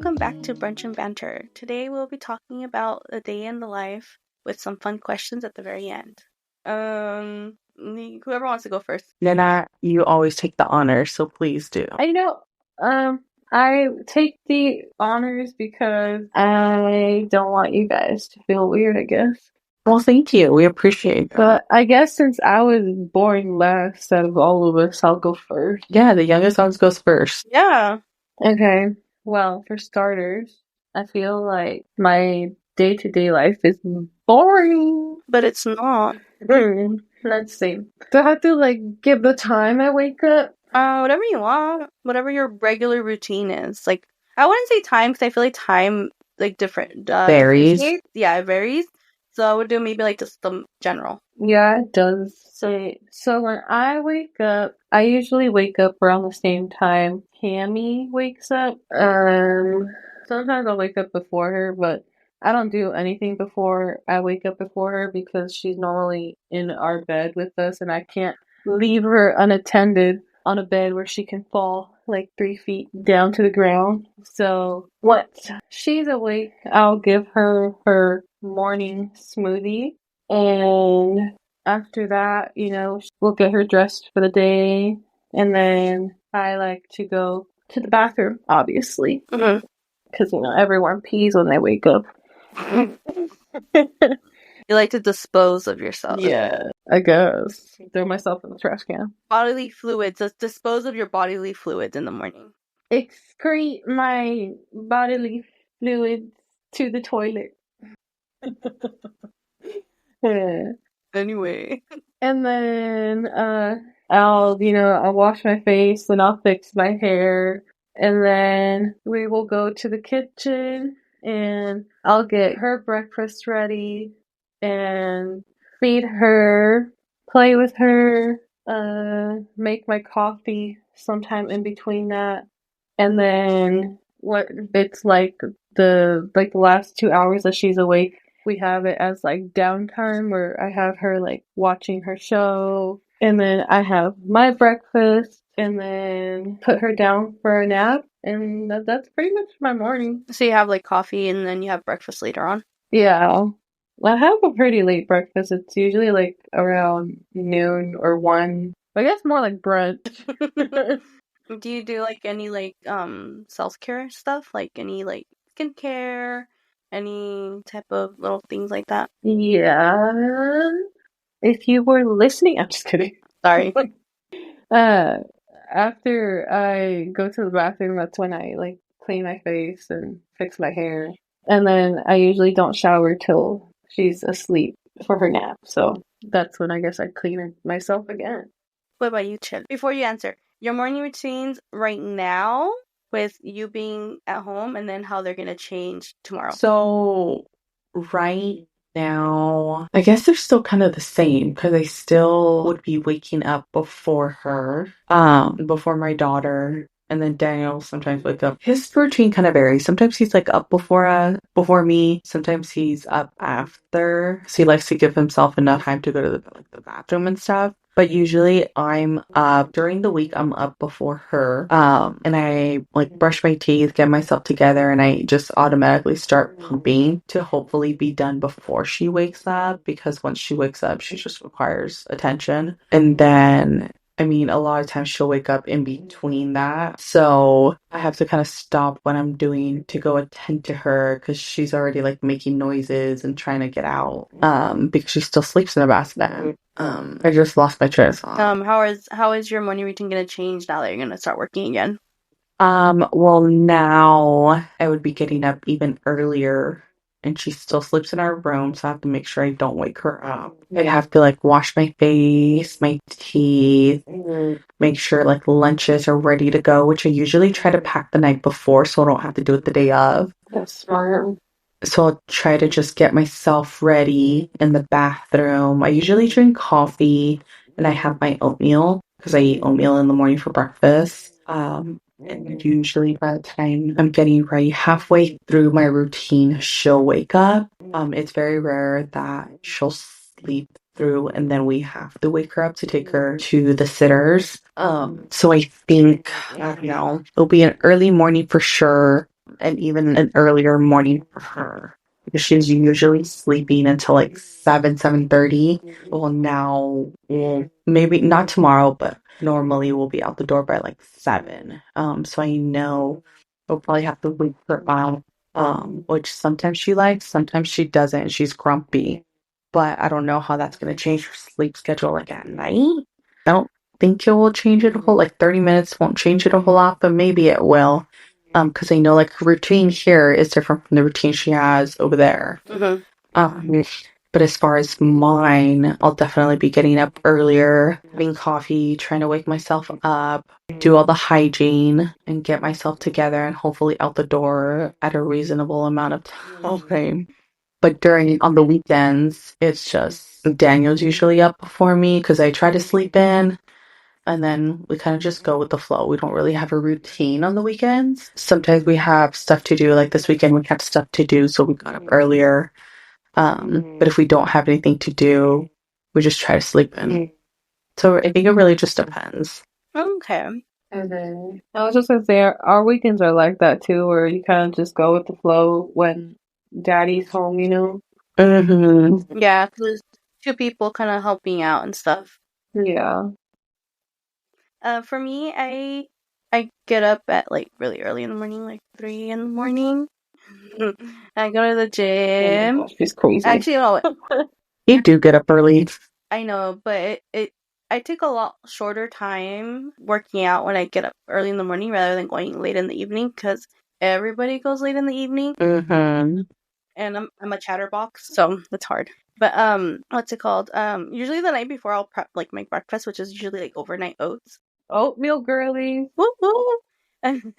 welcome back to Brunch N Banter. Today we'll be talking about a day in the life with some fun questions at the very end. Whoever wants to go first. Nana, you always take the honors, so please do. I take the honors because I don't want you guys to feel weird, I guess. Well, thank you. We appreciate that. But I guess since I was born last out of all of us, I'll go first. Yeah, the youngest always goes first. Yeah. Okay. Well, for starters, I feel like my day-to-day life is boring. But it's not. Let's see. Do I have to, give the time I wake up? Whatever you want. Whatever your regular routine is. Like, I wouldn't say time because I feel like time, different. Varies. Yeah, it varies. So I would do maybe, just the general. Yeah, it does say. So when I wake up, I usually wake up around the same time Cammy wakes up. Sometimes I'll wake up before her, but I don't do anything before I wake up before her because she's normally in our bed with us and I can't leave her unattended on a bed where she can fall 3 feet down to the ground. So once she's awake, I'll give her her morning smoothie. And after that, we'll get her dressed for the day. And then I like to go to the bathroom, obviously. Mm-hmm. Because, everyone pees when they wake up. You like to dispose of yourself. Yeah, I guess. Throw myself in the trash can. Bodily fluids. Just dispose of your bodily fluids in the morning. Excrete my bodily fluids to the toilet. Anyway. And then I'll wash my face and I'll fix my hair. And then we will go to the kitchen and I'll get her breakfast ready and feed her, play with her, make my coffee sometime in between that. And then what it's the last 2 hours that she's awake, we have it as downtime where I have her watching her show, and then I have my breakfast, and then put her down for a nap, and that's pretty much my morning. So you have coffee and then you have breakfast later on? Yeah. I have a pretty late breakfast. It's usually around noon or 1. I guess more like brunch. Do you do any self-care stuff? Any skincare? Any type of little things like that? Yeah. If you were listening, I'm just kidding. Sorry. After I go to the bathroom, that's when I clean my face and fix my hair. And then I usually don't shower till she's asleep for her nap. So that's when I guess I clean myself again. What about you, Chid? Before you answer, your morning routines right now with you being at home and then how they're going to change tomorrow. So, right now, I guess they're still kind of the same because I still would be waking up before her, before my daughter. And then Daniel sometimes wake up. His routine kind of varies. Sometimes he's up before me. Sometimes he's up after. So he likes to give himself enough time to go to the bathroom and stuff. But usually I'm up during the week. I'm up before her. And I brush my teeth, get myself together, and I just automatically start pumping to hopefully be done before she wakes up, because once she wakes up, she just requires attention. And then a lot of times she'll wake up in between that. So I have to kind of stop what I'm doing to go attend to her because she's already making noises and trying to get out. Because she still sleeps in a bassinet. I just lost my train of thought. How is your morning routine going to change now that you're going to start working again? Well, now I would be getting up even earlier. And she still sleeps in our room, so I have to make sure I don't wake her up. I have to wash my face, my teeth, make sure lunches are ready to go, which I usually try to pack the night before so I don't have to do it the day of. That's smart. So I'll try to just get myself ready in the bathroom. I usually drink coffee and I have my oatmeal because I eat oatmeal in the morning for breakfast. And usually by the time I'm getting ready, halfway through my routine, she'll wake up. It's very rare that she'll sleep through and then we have to wake her up to take her to the sitters. So I think, I don't know, it'll be an early morning for sure. and even an earlier morning for her because she's usually sleeping until like 7:30. Well, now, well, maybe not tomorrow, but normally we'll be out the door by like 7. So I know we'll probably have to wait her out, which sometimes she likes, sometimes she doesn't. She's grumpy, but I don't know how that's going to change her sleep schedule like at night. I don't think it will change it a whole, like 30 minutes won't change it a whole lot, but maybe it will. Because I know like her routine here is different from the routine she has over there. Mm-hmm. Um, but as far as mine, I'll definitely be getting up earlier, having coffee, trying to wake myself up, do all the hygiene, and get myself together and hopefully out the door at a reasonable amount of time. But on the weekends, it's just Daniel's usually up before me because I try to sleep in. And then we kind of just go with the flow. We don't really have a routine on the weekends. Sometimes we have stuff to do. Like this weekend, we had stuff to do, so we got up earlier. But if we don't have anything to do, we just try to sleep in. So I think it really just depends. Okay. And then I was just gonna say, our weekends are like that too, where you kind of just go with the flow when daddy's home, you know? Mm-hmm. Yeah, 'cause there's two people kind of helping out and stuff. Yeah. For me, I get up at like really early in the morning, like 3 in the morning. I go to the Oh my gym. gosh, she's crazy. Actually, no, You do get up early. I know, but I take a lot shorter time working out when I get up early in the morning rather than going late in the evening because everybody goes late in the evening, Mm-hmm. and I'm a chatterbox, so it's hard. But what's it called? Usually the night before I'll prep like my breakfast, which is usually like overnight oats. Oatmeal girly. Woo woo. And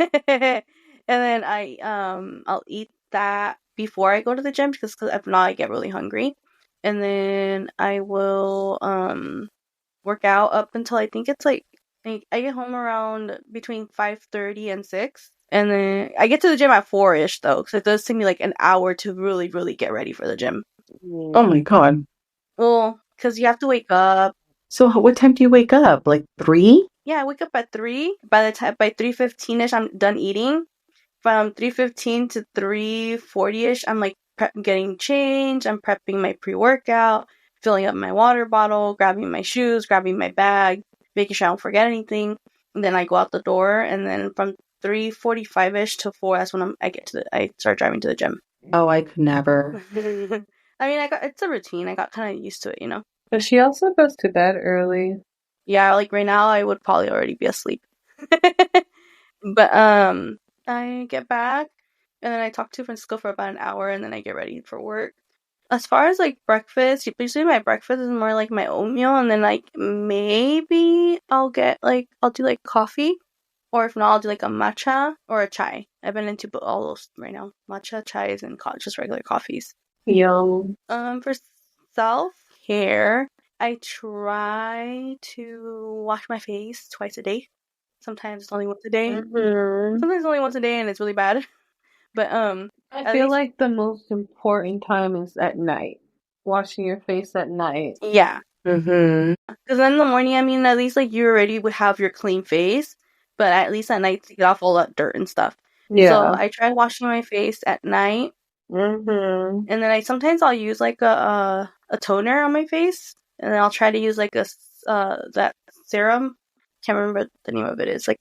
then I'll eat that before I go to the gym because if not I get really hungry. And then I will work out up until I think it's like I get home around between 5:30 and 6. And then I get to the gym at 4-ish though, because it does take me like an hour to really, really get ready for the gym. Oh my God. Well, because you have to wake up. So what time do you wake up? Like 3? Yeah, I wake up at 3. By the time by 3:15-ish, I'm done eating. From 3:15 to 3:40-ish, I'm like getting changed. I'm prepping my pre-workout, filling up my water bottle, grabbing my shoes, grabbing my bag, making sure I don't forget anything. And then I go out the door, and then from 3:45-ish to 4, that's when I start driving to the gym. Oh, I could never. I mean, it's a routine. I got kind of used to it, you know. But she also goes to bed early. Yeah, like right now, I would probably already be asleep. But I get back and then I talk to Francisco for about an hour and then I get ready for work. As far as like breakfast, usually my breakfast is more like my oatmeal and then like maybe I'll do like coffee, or if not I'll do like a matcha or a chai. I've been into all those right now. Matcha, chais, and just regular coffees. Yum. For self-care, I try to wash my face twice a day. Sometimes it's only once a day. Mm-hmm. Sometimes only once a day and it's really bad. But I at feel least like the most important time is at night. Washing your face at night. yeah. Mm-hmm. Because then in the morning, I mean, at least like you already would have your clean face, but at least at night to get off all that dirt and stuff. So Yeah. I try washing my face at night, Mm-hmm. and then I'll use like a toner on my face, and then I'll try to use like that serum. Can't remember what the name of it is. I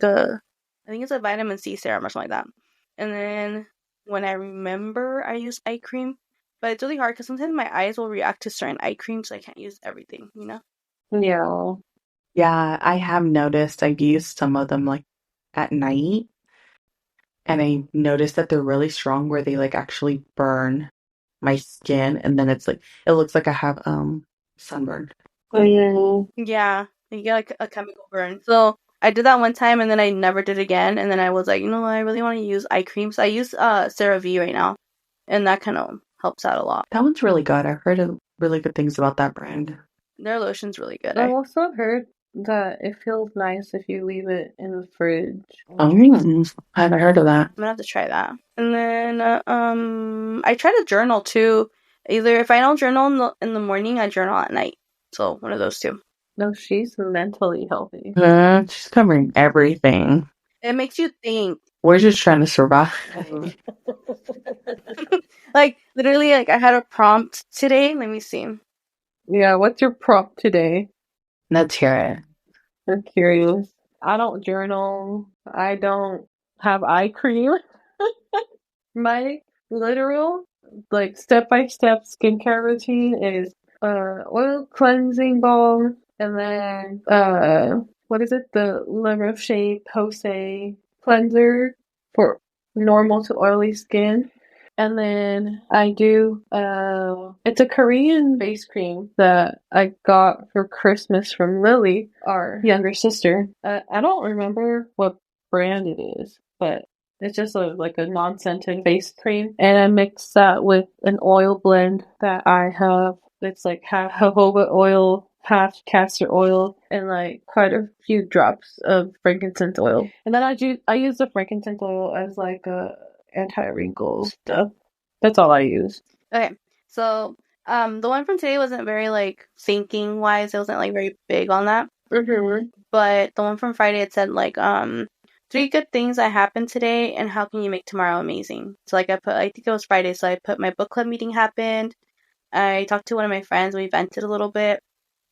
think it's a vitamin C serum or something like that. And then when I remember, I use eye cream, but it's really hard because sometimes my eyes will react to certain eye creams, so I can't use everything, you know. Yeah. Yeah, I have noticed I've used some of them like at night, and I noticed that they're really strong where they like actually burn my skin, and then it's like it looks like I have sunburn. Oh, Yeah, you get like a chemical burn. So I did that one time, and then I never did again. And then I was like, you know what, I really want to use eye cream, so I use CeraVe right now, and that kind of helps out a lot. That one's really good. I've heard really good things about that brand. Their lotion's really good. I also heard that it feels nice if you leave it in the fridge. Oh, I haven't heard of that. I'm gonna have to try that. And then I try to journal too. Either if I don't journal in the morning, I journal at night. So one of those two. No, she's mentally healthy. She's covering everything. It makes you think. We're just trying to survive. Like, literally, like, I had a prompt today. Let me see. Yeah, what's your prompt today? Let's hear it. I'm curious. I don't journal. I don't have eye cream. My literal, like, step-by-step skincare routine is oil cleansing balm, and then what is it? The La Roche Posay cleanser for normal to oily skin. And then I do it's a Korean face cream that I got for Christmas from Lily, our younger sister. I don't remember what brand it is, but it's just like a non-scented face cream. And I mix that with an oil blend that I have. It's like half jojoba oil, half castor oil, and like quite a few drops of frankincense oil. And then I use the frankincense oil as like a anti-wrinkle stuff. That's all I use. Okay, so the one from today wasn't very like thinking wise. It wasn't like very big on that. Mm-hmm. But the one from Friday, it said like 3 good things that happened today, and how can you make tomorrow amazing? So like I think it was Friday, so I put my book club meeting happened. I talked to one of my friends. We vented a little bit,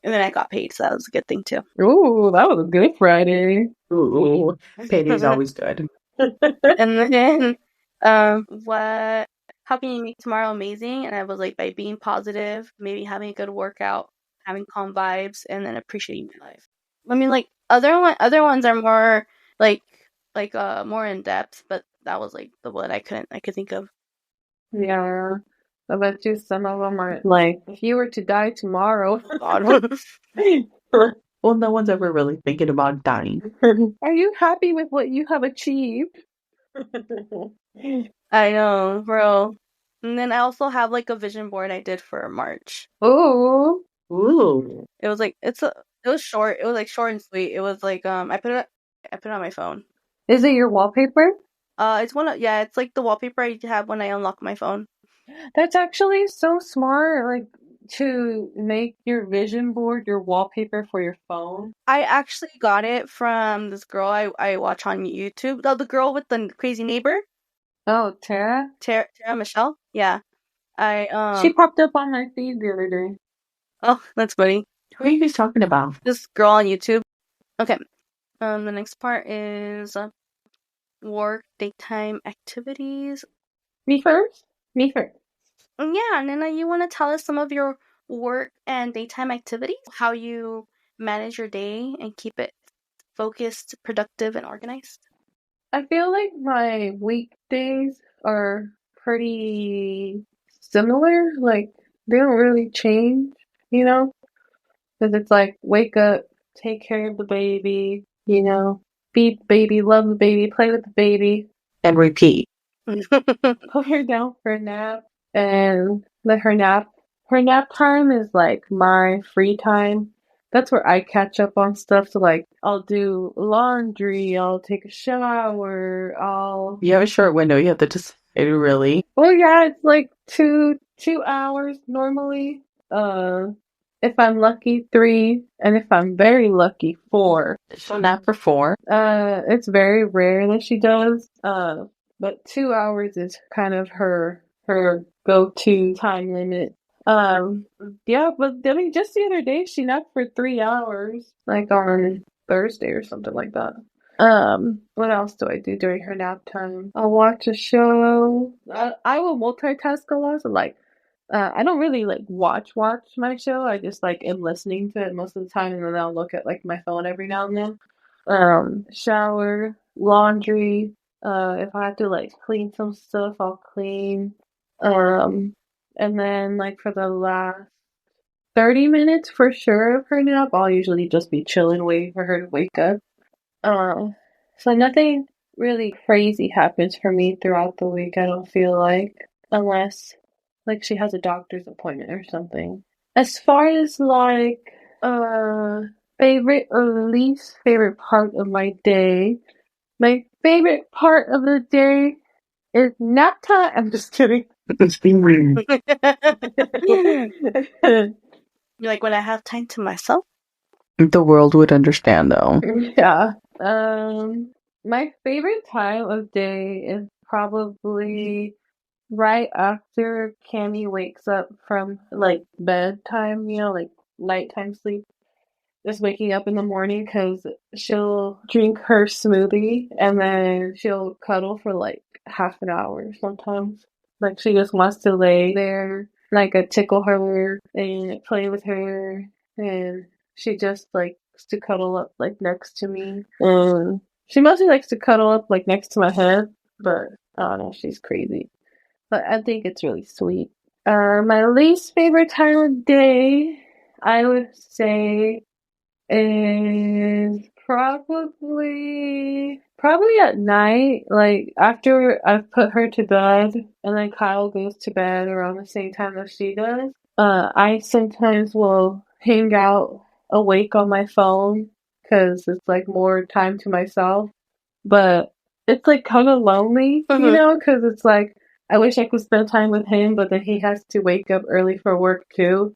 and then I got paid, so that was a good thing too. Ooh, that was a good Friday. Ooh, payday's always good. And then what? How can you make tomorrow amazing? And I was like, by being positive, maybe having a good workout, having calm vibes, and then appreciating my life. I mean, like other ones are more like more in depth, but that was like the one I could think of. Yeah. I bet you some of them are like, if you were to die tomorrow. God. Well, no one's ever really thinking about dying. Are you happy with what you have achieved? I know, bro. And then I also have like a vision board I did for March. Ooh. Ooh. It was like it was short. It was like short and sweet. It was like I put it on my phone. Is it your wallpaper? It's it's like the wallpaper I have when I unlock my phone. That's actually so smart, like to make your vision board your wallpaper for your phone. I actually got it from this girl I watch on YouTube. The girl with the crazy neighbor, Oh, Tara? Tara Michelle. Yeah, She popped up on my feed the other day. oh, that's funny. Who are you guys talking about? This girl on YouTube. Okay. The next part is work daytime activities. Me first? Me first. Yeah, and then you want to tell us some of your work and daytime activities, how you manage your day and keep it focused, productive, and organized. I feel like my weekdays are pretty similar. Like, they don't really change, you know? Because it's like, wake up, take care of the baby, you know, feed the baby, love the baby, play with the baby, And repeat. put her down for a nap, and let her nap. Her nap time is like my free time. That's where I catch up on stuff. So like, I'll do laundry, I'll take a shower, I'll. You have a short window. You have to decide, really. Well, yeah, it's like 2 hours normally. If I'm lucky, 3, and if I'm very lucky, 4. So nap for 4. It's very rare that she does. But 2 hours is kind of her go-to time limit. Yeah, but I mean, just the other day she napped for 3 hours, like on Thursday or something like that. What else do I do during her nap time? I'll watch a show. I will multitask a lot, so like, I don't really like watch my show. I just like am listening to it most of the time, and then I'll look at like my phone every now and then. Shower, laundry. If I have to like clean some stuff, I'll clean. And then like for the last 30 minutes for sure of her nap, I'll usually just be chilling, waiting for her to wake up. So nothing really crazy happens for me throughout the week, I don't feel like, unless like she has a doctor's appointment or something. As far as like favorite or least favorite part of my day, my favorite part of the day is nap time. I'm just kidding. You're like, when I have time to myself. The world would understand, though. Yeah. My favorite time of day is probably right after Cammy wakes up from like bedtime, like nighttime sleep. Just waking up in the morning because she'll drink her smoothie and then she'll cuddle for like half an hour sometimes. Like she just wants to lay there, like I tickle her and play with her, and she just likes to cuddle up like next to me. And she mostly likes to cuddle up like next to my head, but I don't know, she's crazy. But I think it's really sweet. My least favorite time of day, I would say, is probably at night, like after I've put her to bed, and then Kyle goes to bed around the same time that she does. I sometimes will hang out awake on my phone because it's like more time to myself. But it's like kind of lonely, Mhm. because it's like I wish I could spend time with him, but then he has to wake up early for work too.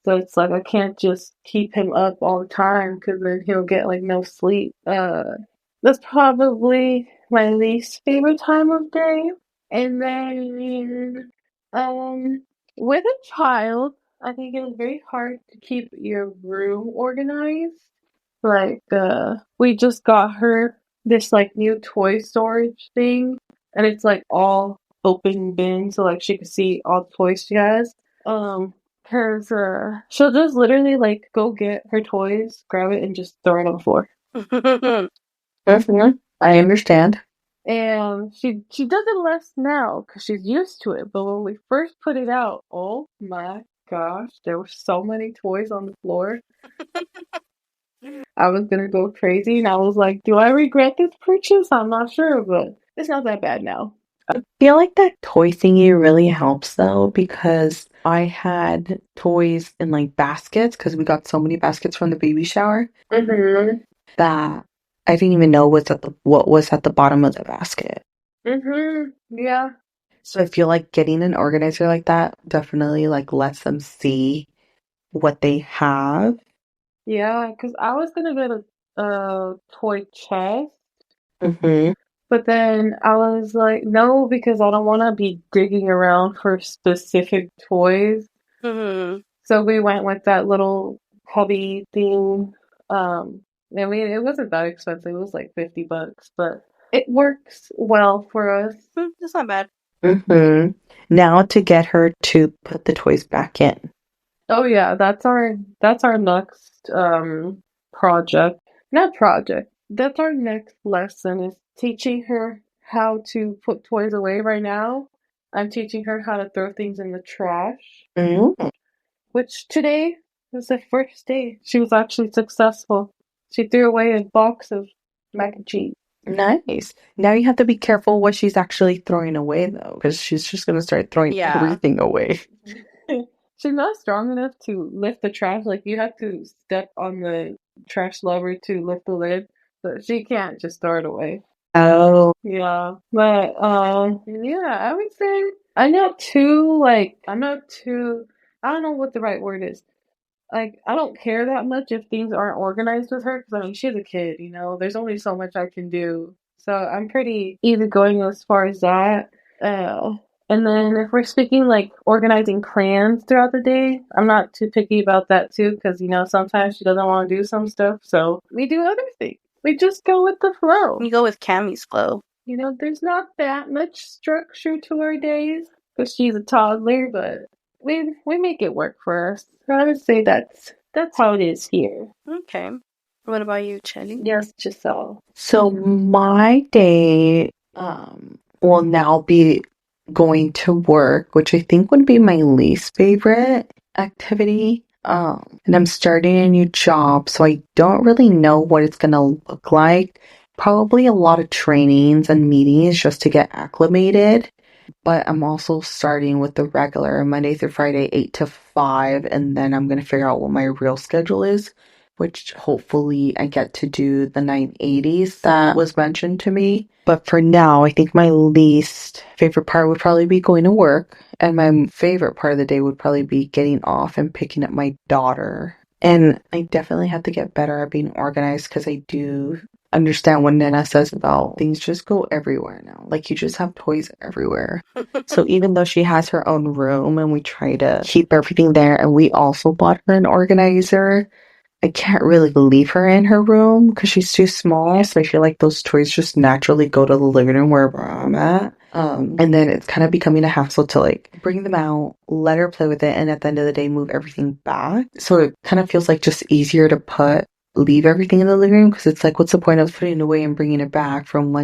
So it's like I can't just keep him up all the time because then he'll get like no sleep. That's probably my least favorite time of day. And then, with a child, I think it is very hard to keep your room organized. Like, we just got her this like new toy storage thing, and it's like all open bin, so like she can see all the toys she has. Cause she'll just literally like go get her toys, grab it, and just throw it on the floor. Mhm. I understand. And she does it less now because she's used to it. But when we first put it out, oh my gosh, there were so many toys on the floor. I was gonna go crazy, and I was like, "Do I regret this purchase? I'm not sure, but it's not that bad now." I feel like that toy thingy really helps though because I had toys in like baskets because we got so many baskets from the baby shower Mhm. that I didn't even know what was at the bottom of the basket. Mhm. Yeah. So I feel like getting an organizer like that definitely like lets them see what they have. Yeah. Because I was gonna get a toy chest, Hmm. but then I was like, no, because I don't want to be digging around for specific toys. Mhm. So we went with that little hubby thing. I mean, it wasn't that expensive. It was like $50, but it works well for us. That's not bad. Hmm. Now to get her to put the toys back in. Oh yeah, that's our next project. Not project. That's our next lesson is teaching her how to put toys away right now. I'm teaching her how to throw things in the trash, Mm, which today was the first day. She was actually successful. She threw away a box of mac and cheese. nice. Now you have to be careful what she's actually throwing away though, because she's just gonna start throwing Yeah. everything away. She's not strong enough to lift the trash. Like you have to step on the trash lever to lift the lid, so she can't just throw it away. Oh. Yeah, but yeah, I would say I'm not too. I don't know what the right word is. Like I don't care that much if things aren't organized with her because I mean she's a kid, There's only so much I can do, so I'm pretty easygoing as far as that. Uh, and then if we're speaking like organizing plans throughout the day, I'm not too picky about that too because sometimes she doesn't want to do some stuff, so we do other things. We just go with the flow. You go with Cammy's flow. There's not that much structure to our days because she's a toddler, but we make it work for us. So I would say that's how it is here. Okay. What about you, Chetty? Yes, Giselle. So my day will now be going to work, which I think would be my least favorite activity. And I'm starting a new job, so I don't really know what it's gonna look like. Probably a lot of trainings and meetings just to get acclimated. But I'm also starting with the regular Monday through Friday, 8 to 5, and then I'm going to figure out what my real schedule is, which hopefully I get to do the 980s that was mentioned to me. But for now, I think my least favorite part would probably be going to work, and my favorite part of the day would probably be getting off and picking up my daughter. And I definitely have to get better at being organized because I do understand what Nana says about things just go everywhere now. Like you just have toys everywhere. So even though she has her own room and we try to keep everything there, and we also bought her an organizer, I can't really leave her in her room because she's too small. So I feel like those toys just naturally go to the living room wherever I'm at. And then it's kind of becoming a hassle to like bring them out, let her play with it, and at the end of the day, move everything back. So it kind of feels like just easier to leave everything in the living room because it's like, what's the point of putting it away and bringing it back from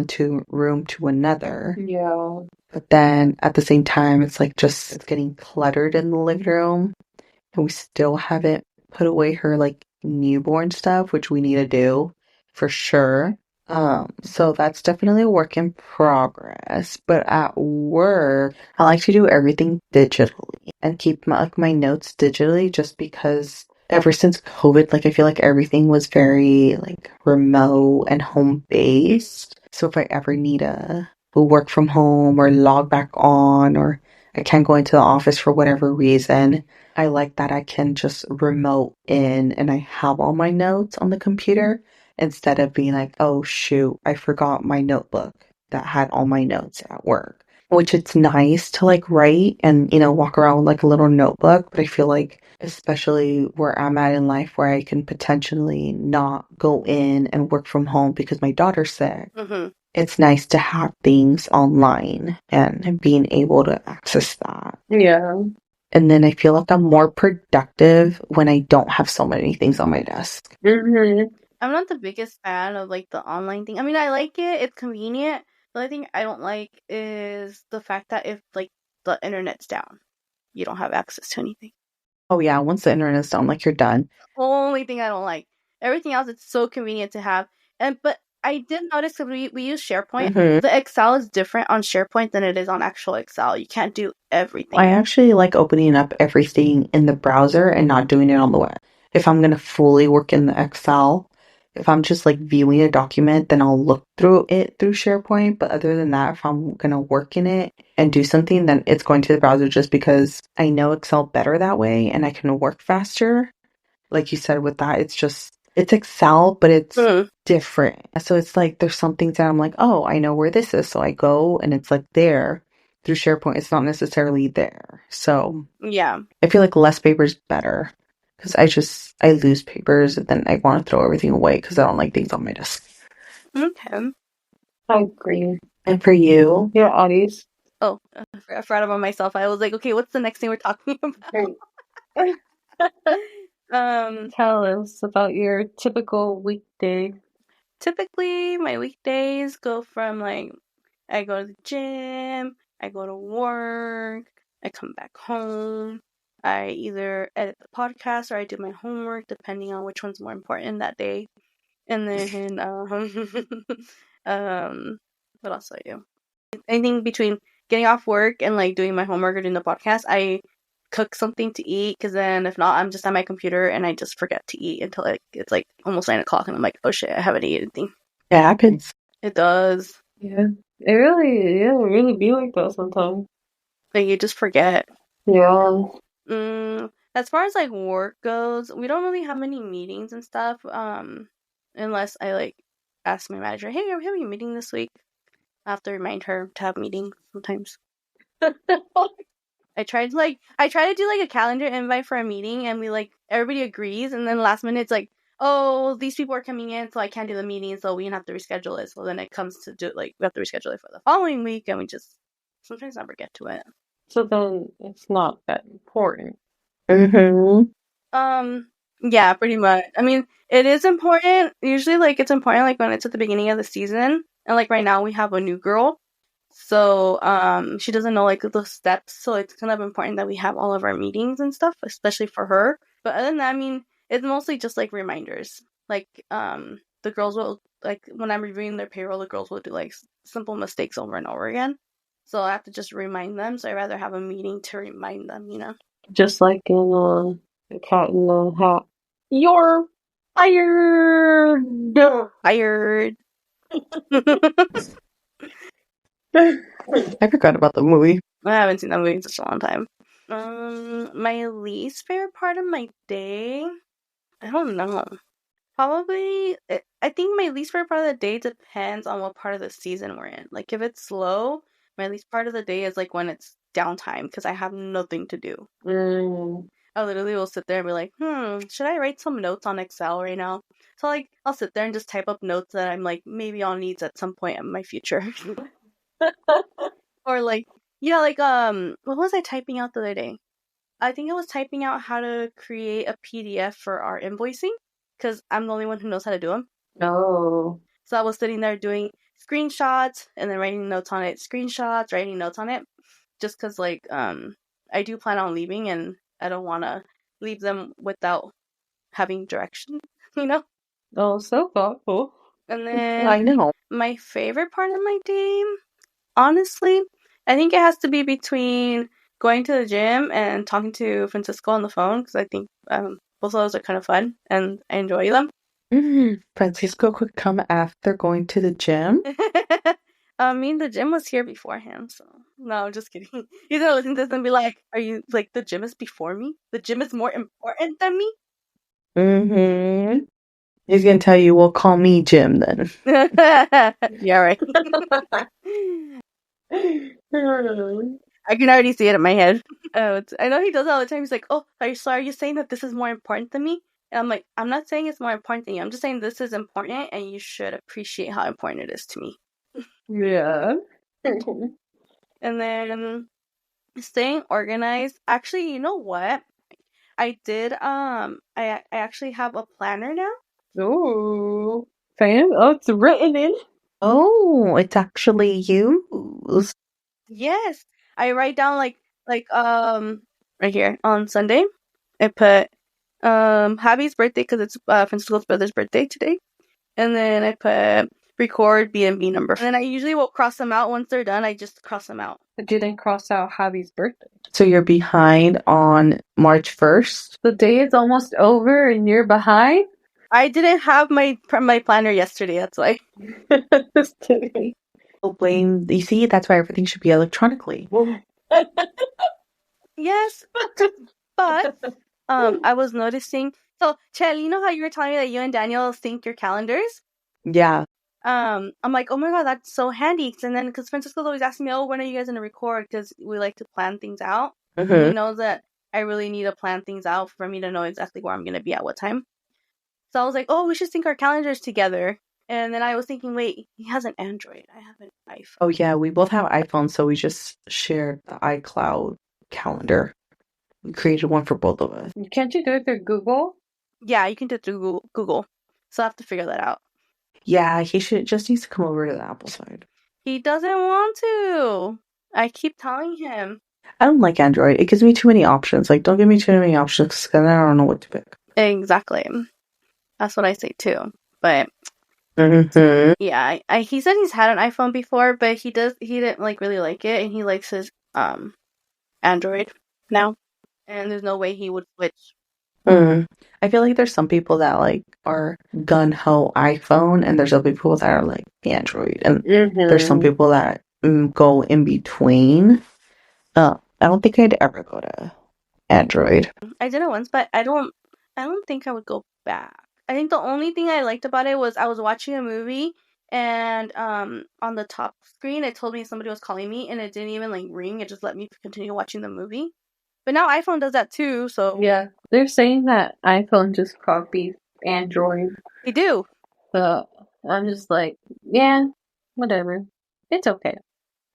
room to another? Yeah. But then at the same time, it's like just it's getting cluttered in the living room, and we still haven't put away her like newborn stuff, which we need to do for sure. So that's definitely a work in progress. But at work, I like to do everything digitally and keep my notes digitally just because ever since COVID, like I feel like everything was very like remote and home based. So if I ever need a work from home or log back on or I can't go into the office for whatever reason, I like that I can just remote in and I have all my notes on the computer instead of being like, oh shoot, I forgot my notebook that had all my notes at work. Which it's nice to like write and, walk around with like a little notebook. But I feel like, especially where I'm at in life, where I can potentially not go in and work from home because my daughter's sick, it's nice to have things online and being able to access that. Yeah. And then I feel like I'm more productive when I don't have so many things on my desk. Mm-hmm. I'm not the biggest fan of like the online thing. I mean, I like it; it's convenient. The only thing I don't like is the fact that if like the internet's down, you don't have access to anything. Oh yeah, once the internet's down, like you're done. Only thing I don't like. Everything else, it's so convenient to have. But I did notice because we use SharePoint. The Excel is different on SharePoint than it is on actual Excel. You can't do everything. I actually like opening up everything in the browser and not doing it on the web. If I'm going to fully work in the Excel, if I'm just like viewing a document, then I'll look through it through SharePoint. But other than that, if I'm going to work in it and do something, then it's going to the browser just because I know Excel better that way and I can work faster. Like you said with that, it's Excel, but it's different. So it's like there's some things that I'm like, oh, I know where this is. So I go and it's like there. Through SharePoint, it's not necessarily there. So Yeah. I feel like less paper is better because I lose papers and then I want to throw everything away because I don't like things on my desk. Okay. I agree. And for you? Yeah, Audie's. Oh, I forgot about myself. I was like, okay, what's the next thing we're talking about? Tell us about your typical weekday. Typically, my weekdays go from like I go to the gym, I go to work, I come back home, I either edit the podcast or I do my homework, depending on which one's more important that day. And then, what else do I do? Anything between getting off work and like doing my homework or doing the podcast, I cook something to eat because then if not, I'm just at my computer and I just forget to eat until it's like almost 9 o'clock and I'm like, oh shit, I haven't eaten anything. It happens. It does. Yeah. It really be like that sometimes. Like you just forget. Yeah. As far as like work goes, we don't really have many meetings and stuff. Unless I like ask my manager, hey, are we having a meeting this week? I have to remind her to have meetings sometimes. I try to do like a calendar invite for a meeting and we like everybody agrees and then last minute it's like, oh, these people are coming in so I can't do the meeting so we have to reschedule it. So then it comes to do like we have to reschedule it for the following week and we just sometimes never get to it. So then it's not that important. Yeah, pretty much. I mean, it is important. Usually like it's important like when it's at the beginning of the season and like right now we have a new girl. So, she doesn't know like the steps, so it's kind of important that we have all of our meetings and stuff, especially for her. But other than that, I mean, it's mostly just like reminders. Like, the girls will like when I'm reviewing their payroll, the girls will do like simple mistakes over and over again. So I have to just remind them. So I rather have a meeting to remind them, you know. Just like in the cat in the hat. You're fired. Fired. I forgot about the movie. I haven't seen that movie in such a long time. My least favorite part of my day, I don't know. Probably, I think my least favorite part of the day depends on what part of the season we're in. Like, if it's slow, my least part of the day is like when it's downtime because I have nothing to do. I literally will sit there and be like, should I write some notes on Excel right now? So, like, I'll sit there and just type up notes that I'm like, maybe I'll need at some point in my future. Or, like, yeah, like, what was I typing out the other day? I think I was typing out how to create a PDF for our invoicing because I'm the only one who knows how to do them. Oh. So I was sitting there doing screenshots and then writing notes on it, screenshots, writing notes on it, just because, like, I do plan on leaving and I don't want to leave them without having direction, you know? Oh, so thoughtful. And then I know. my favorite part of my day, honestly, I think it has to be between going to the gym and talking to Francisco on the phone because I think both of those are kind of fun and I enjoy them. Francisco could come after going to the gym. I mean, the gym was here beforehand, so no, I'm just kidding. He's gonna listen to this and be like, "Are you like the gym is before me? The gym is more important than me." Mm-hmm. He's gonna tell you, well, call me Jim then. Yeah, right. I can already see it in my head. I know he does it all the time. He's like, "Oh, are you saying that this is more important than me?" And I'm like, "I'm not saying it's more important than you. I'm just saying this is important, and you should appreciate how important it is to me." Yeah. And then staying organized. Actually, you know what? I did. I actually have a planner now. Ooh. Fan? Oh, it's written in. Oh, it's actually used. Yes, I write down like right here on Sunday. I put Javi's birthday because it's Francisco's brother's birthday today, and then I put record BNB number. And then I usually will cross them out once they're done. I just cross them out. But you didn't cross out Javi's birthday. So you're behind on March 1st? The day is almost over and you're behind? I didn't have my planner yesterday. That's why. Just kidding. Oh, blame. You see, that's why everything should be electronically. Yes, but I was noticing. So, Chel, you know how you were telling me that you and Daniel sync your calendars? Yeah. I'm like, oh my god, that's so handy. And then, because Francisco's always asking me, oh, when are you guys gonna record? Because we like to plan things out. And he knows that I really need to plan things out for me to know exactly where I'm gonna be at what time. So I was like, oh, we should sync our calendars together. And then I was thinking, wait, he has an Android. I have an iPhone. Oh, yeah, we both have iPhones, so we just shared the iCloud calendar. We created one for both of us. Can't you do it through Google? Yeah, you can do it through Google. So I have to figure that out. Yeah, he just needs to come over to the Apple side. He doesn't want to. I keep telling him. I don't like Android. It gives me too many options. Like, don't give me too many options because then I don't know what to pick. Exactly. That's what I say too. But yeah, he said he's had an iPhone before, but he didn't like really like it, and he likes his Android now. And there's no way he would switch. I feel like there's some people that like are gun ho iPhone, and there's other people that are like Android, and there's some people that go in between. I don't think I'd ever go to Android. I did it once, but I don't think I would go back. I think the only thing I liked about it was I was watching a movie and on the top screen it told me somebody was calling me and it didn't even like ring. It just let me continue watching the movie. But now iPhone does that too, so Yeah. They're saying that iPhone just copies Android. they do. So I'm just like, yeah, whatever. It's okay.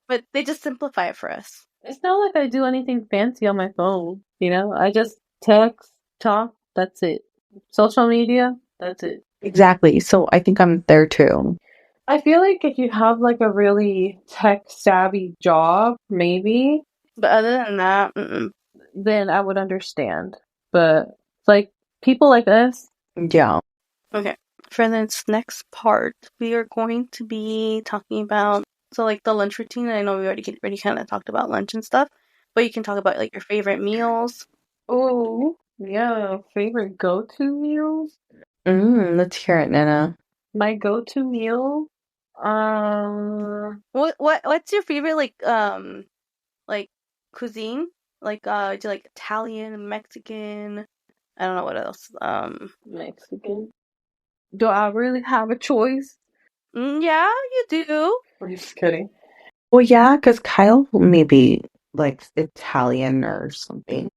But they just simplify it for us. It's not like I do anything fancy on my phone, you know? I just text, talk, that's it. Social media, that's it. Exactly. So I think I'm there too. I feel like if you have like a really tech savvy job, maybe, But other than that, then I would understand. But like people like us, Yeah. Okay. For this next part, we are going to be talking about like the lunch routine. I know we already kind of talked about lunch and stuff, but you can talk about like your favorite meals. oh yeah, favorite go-to meals. Let's hear it, Nana. My go-to meal, What's your favorite like cuisine? Like do you like Italian, Mexican? I don't know what else. Mexican. Do I really have a choice? Yeah, you do. Or you just kidding? Well, yeah, because Kyle maybe likes Italian or something.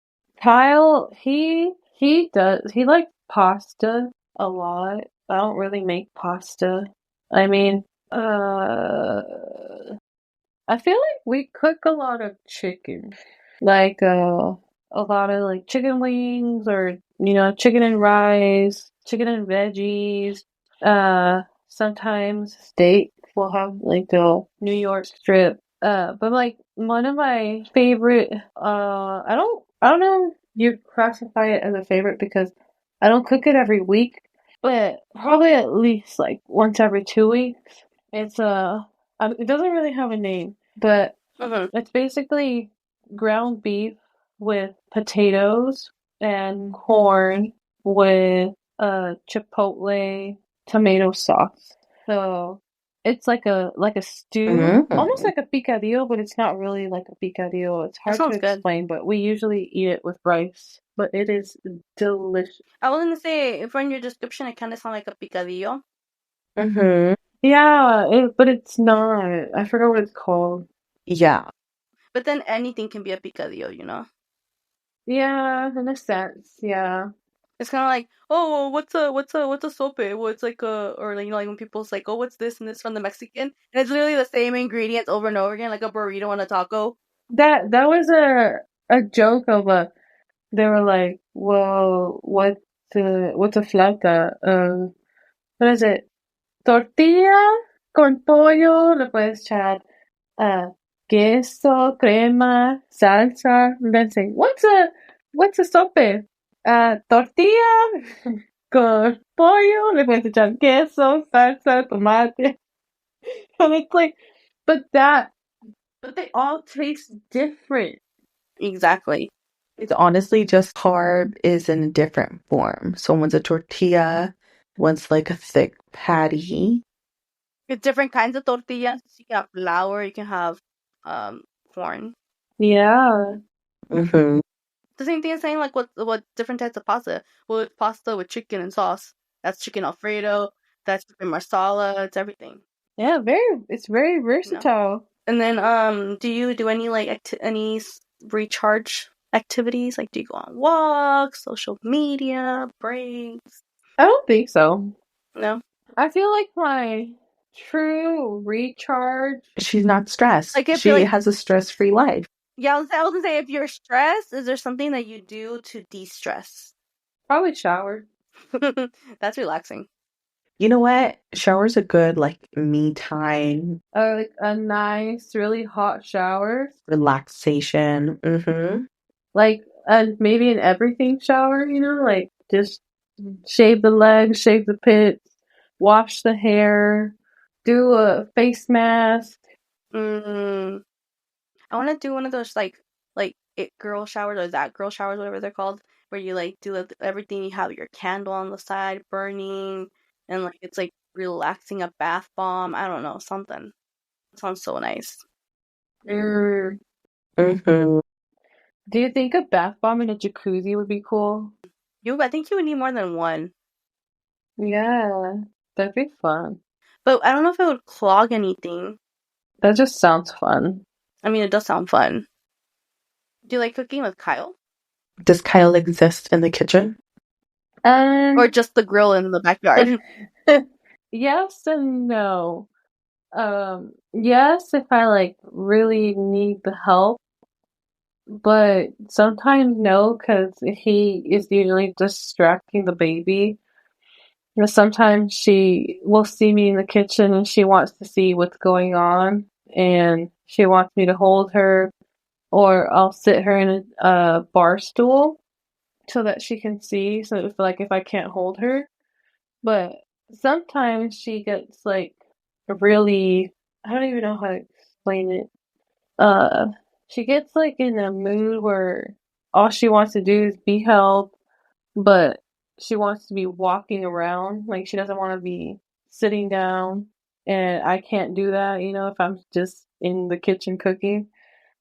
Kyle, he likes pasta a lot. I don't really make pasta. I mean, I feel like we cook a lot of chicken. Like a lot of like chicken wings or chicken and rice, chicken and veggies. Sometimes steak. We'll have like the New York strip. But like one of my favorite I don't know if you'd classify it as a favorite because I don't cook it every week, but probably at least like once every 2 weeks. It's it doesn't really have a name, but Hmm. it's basically ground beef with potatoes and corn with chipotle tomato sauce. So it's like a stew, almost Mm. like a picadillo, but it's not really like a picadillo. It's That hard to sounds good. explain, but we usually eat it with rice. But it is delicious. I was gonna say, from your description, it kind of sounded like a picadillo. Mm-hmm. Yeah, but it's not. I forgot what it's called. Yeah. But then anything can be a picadillo. Yeah, in a sense, yeah. It's kind of like, oh, what's a sope? Well, it's like or like like when people's like, oh, what's this and this from the Mexican, and it's literally the same ingredients over and over again, like a burrito and a taco. That was a joke of a. They were like, "Well, what's a flauta? What is it? Tortilla con pollo. Le puedes echar queso, crema, salsa." And then say, "What's a sope? Tortilla con pollo. Le puedes echar queso, salsa, tomate." And it's like, but that, but they all taste different. Exactly. It's honestly just carb is in a different form. So one's a tortilla, one's like a thick patty. It's different kinds of tortillas. You can have flour. You can have um corn. Yeah. Mm-hmm. The same thing as saying like what different types of pasta. Well, it's pasta with chicken and sauce. That's chicken Alfredo. That's chicken marsala. It's everything. Yeah, it's very You know. versatile. And then do you do any like recharge activities? Like do you go on walks, social media, breaks? I don't think so. No. I feel like my true recharge, She's not stressed. Like if you're She like has a stress-free life. yeah, I was gonna say if you're stressed, is there something that you do to de-stress? probably shower. That's relaxing. You know what? Shower's a good like me time, Like a nice, really hot shower. relaxation. Mm-hmm. Like maybe an everything shower, like just shave the legs, shave the pits, wash the hair, do a face mask. Mm, I want to do one of those like it girl showers or that girl showers, whatever they're called, where you like do everything. You have your candle on the side burning, and like it's like relaxing a bath bomb. I don't know, something. Sounds so nice. Mm. Mm-hmm. Do you think a bath bomb in a jacuzzi would be cool? I think you would need more than one, Yeah, that'd be fun. but I don't know if it would clog anything. That just sounds fun. I mean, it does sound fun. Do you like cooking with Kyle, Does Kyle exist in the kitchen? or Um, just the grill in the backyard? yes and no. Yes, if I like really need the help, but sometimes no, because he is usually distracting the baby. Sometimes she will see me in the kitchen and she wants to see what's going on, and she wants me to hold her, or I'll sit her in a bar stool so that she can see. So if I can't hold her, but sometimes she gets like really, I don't even know how to explain it. Uh, she gets like in a mood where all she wants to do is be held, but she wants to be walking around. Like she doesn't want to be sitting down, and I can't do that, if I'm just in the kitchen cooking.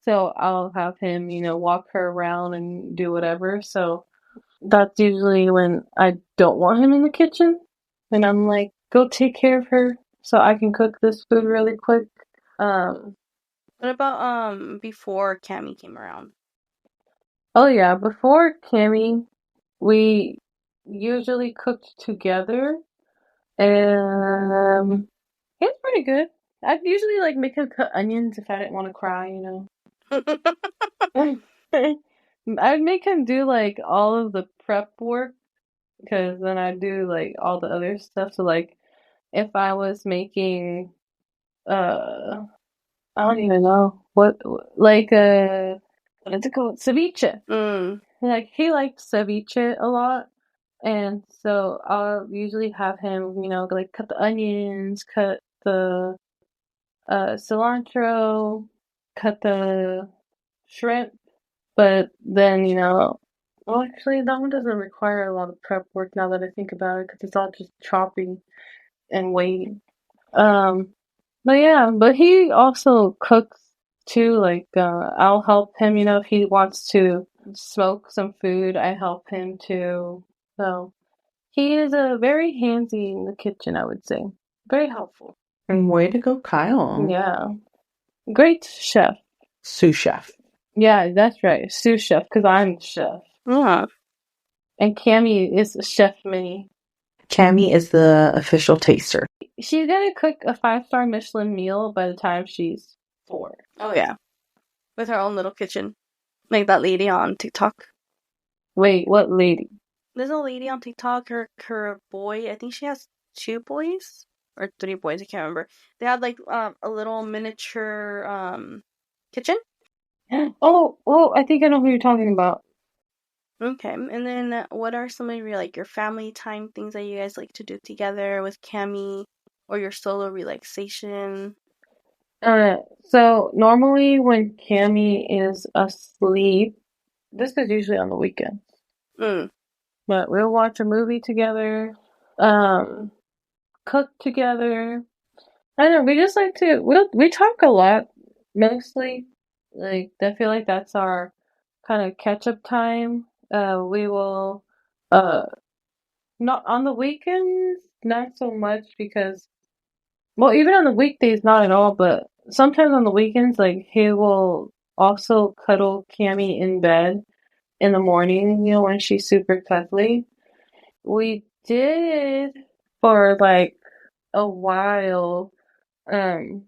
So I'll have him, walk her around and do whatever. So that's usually when I don't want him in the kitchen. and I'm like, go take care of her so I can cook this food really quick. What about before Cammy came around? Oh yeah, before Cammy, we usually cooked together, and it's pretty good. I'd usually like make him cut onions if I didn't want to cry, you know. I'd make him do like all of the prep work because then I do like all the other stuff. So like if I was making I don't even know what like what's it called, ceviche. Mm. Like he likes ceviche a lot, and so I'll usually have him, you know, like cut the onions, cut the cilantro, cut the shrimp. But then, you know, well, actually, that one doesn't require a lot of prep work now that I think about it, because it's all just chopping and waiting. Um, but yeah, but he also cooks too. Like, I'll help him, you know, if he wants to smoke some food, I help him too. So he is a very handsy in the kitchen, I would say. Very helpful. And way to go, Kyle. Yeah. Great chef. Sous chef. Yeah, that's right. Sous chef, because I'm the chef. Yeah. And Cammy is Chef Mini. Cammy is the official taster. She's gonna cook a 5-star Michelin meal by the time she's 4. Oh yeah. With her own little kitchen. Like that lady on TikTok. Wait, what lady? There's a lady on TikTok, her boy, I think she has 2 boys or 3 boys, I can't remember. They had like a little miniature kitchen. Oh, I think I know who you're talking about. Okay, and then what are some of your like your family time things that you guys like to do together with Cammy, or your solo relaxation? So normally when Cammy is asleep, this is usually on the weekends, Mm. but we'll watch a movie together, um, cook together. I don't know, we just like to we talk a lot mostly. Like I feel like that's our kind of catch up time. We will uh not on the weekends, not so much because well, even on the weekdays, not at all, but sometimes on the weekends, like he will also cuddle Cammy in bed in the morning, you know, when she's super cuddly. We did for like a while, um,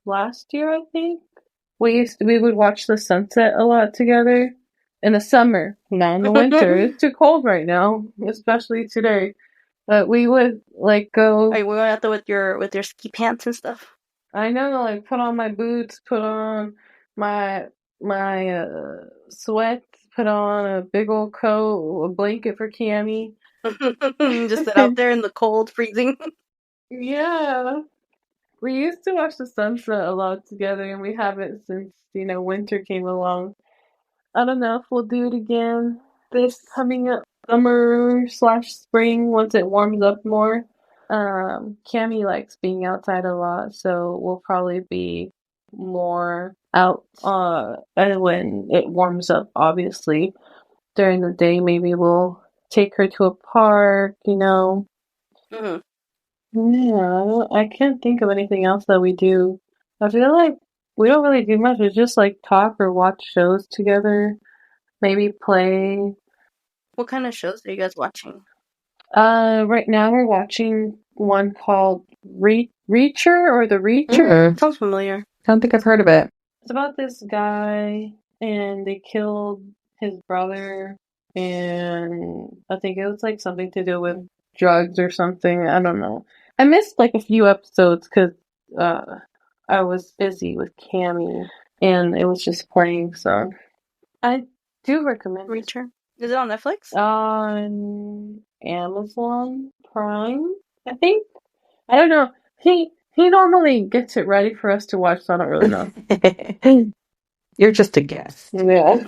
last year, I think. We would watch the sunset a lot together in the summer, not in the winter. It's too cold right now, especially today. But we would like go. Are you going out there with your ski pants and stuff? I know, like put on my boots, put on my sweats, put on a big old coat, a blanket for Cammy. Just sit out there in the cold, freezing. Yeah, we used to watch the sunset a lot together, and we haven't since winter came along. I don't know if we'll do it again this coming up summer slash spring once it warms up more. Cammy likes being outside a lot, so we'll probably be more out and when it warms up, obviously. During the day, maybe we'll take her to a park, you know. Hmm. Yeah, I can't think of anything else that we do. I feel like we don't really do much. We just like talk or watch shows together, maybe play. What kind of shows are you guys watching? Right now we're watching one called Reacher or The Reacher. Sounds familiar. I don't think I've heard of it. It's about this guy and they killed his brother, and I think it was like something to do with drugs or something. I don't know. I missed like a few episodes because I was busy with Cammy and it was just playing. So I do recommend it. Reacher. Is it on Netflix? On Amazon Prime, I think. I don't know. He normally gets it ready for us to watch, so I don't really know. You're just a guest. Yeah.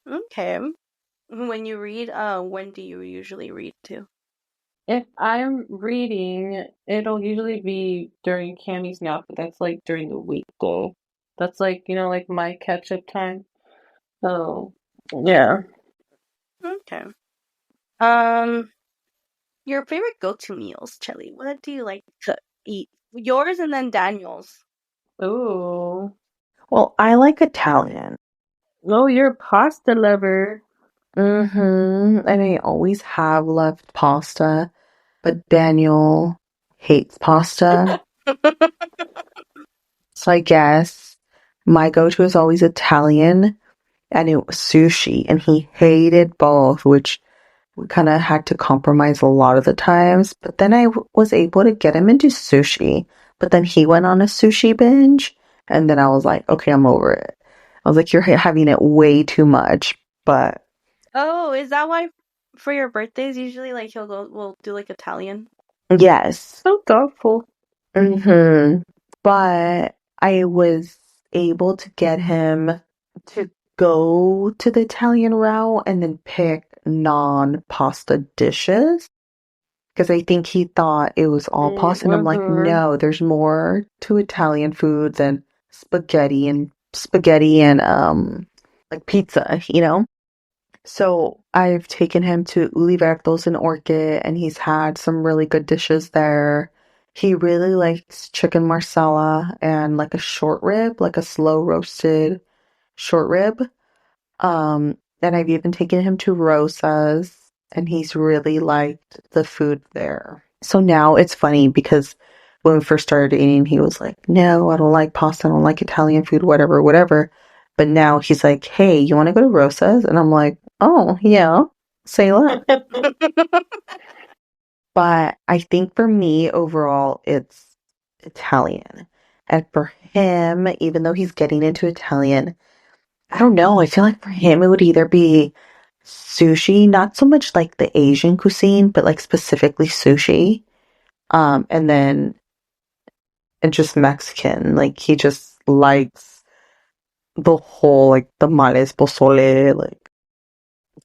Okay. When you read, when do you usually read to? If I'm reading, it'll usually be during Cammy's nap, but that's like during the week though. That's like, like my catch up time. So, yeah. Okay. Um, Your favorite go-to meals, Chelly. What do you like to eat? Yours and then Daniel's. Ooh. Well, I like Italian. Oh, you're a pasta lover. And I always have loved pasta, but Daniel hates pasta. So I guess my go-to is always Italian, and it was sushi, and he hated both, which we kind of had to compromise a lot of the times. But then was able to get him into sushi, but then he went on a sushi binge, and then I was like, okay, I'm over it. I was like, you're having it way too much, but Oh, is that why for your birthdays usually like we'll do like Italian? yes. So thoughtful. But I was able to get him to go to the Italian route and then pick non-pasta dishes because I think he thought it was all pasta. And I'm like, no, there's more to Italian food than spaghetti and like pizza, you know? So I've taken him to Uli Vertos in Orchid, and he's had some really good dishes there. He really likes chicken marsala and like a short rib, like a slow roasted short rib. And I've even taken him to Rosa's, and he's really liked the food there. So now it's funny because when we first started eating, he was like, no, I don't like pasta, I don't like Italian food, whatever, whatever. But now he's like, hey, you want to go to Rosa's? And I'm like, oh, yeah, say less. But I think for me, overall, it's Italian. And for him, even though he's getting into Italian, I don't know. I feel like for him, it would either be sushi, not so much like the Asian cuisine, but like specifically sushi. And then and just Mexican. Like he just likes the whole like tamales, pozole, like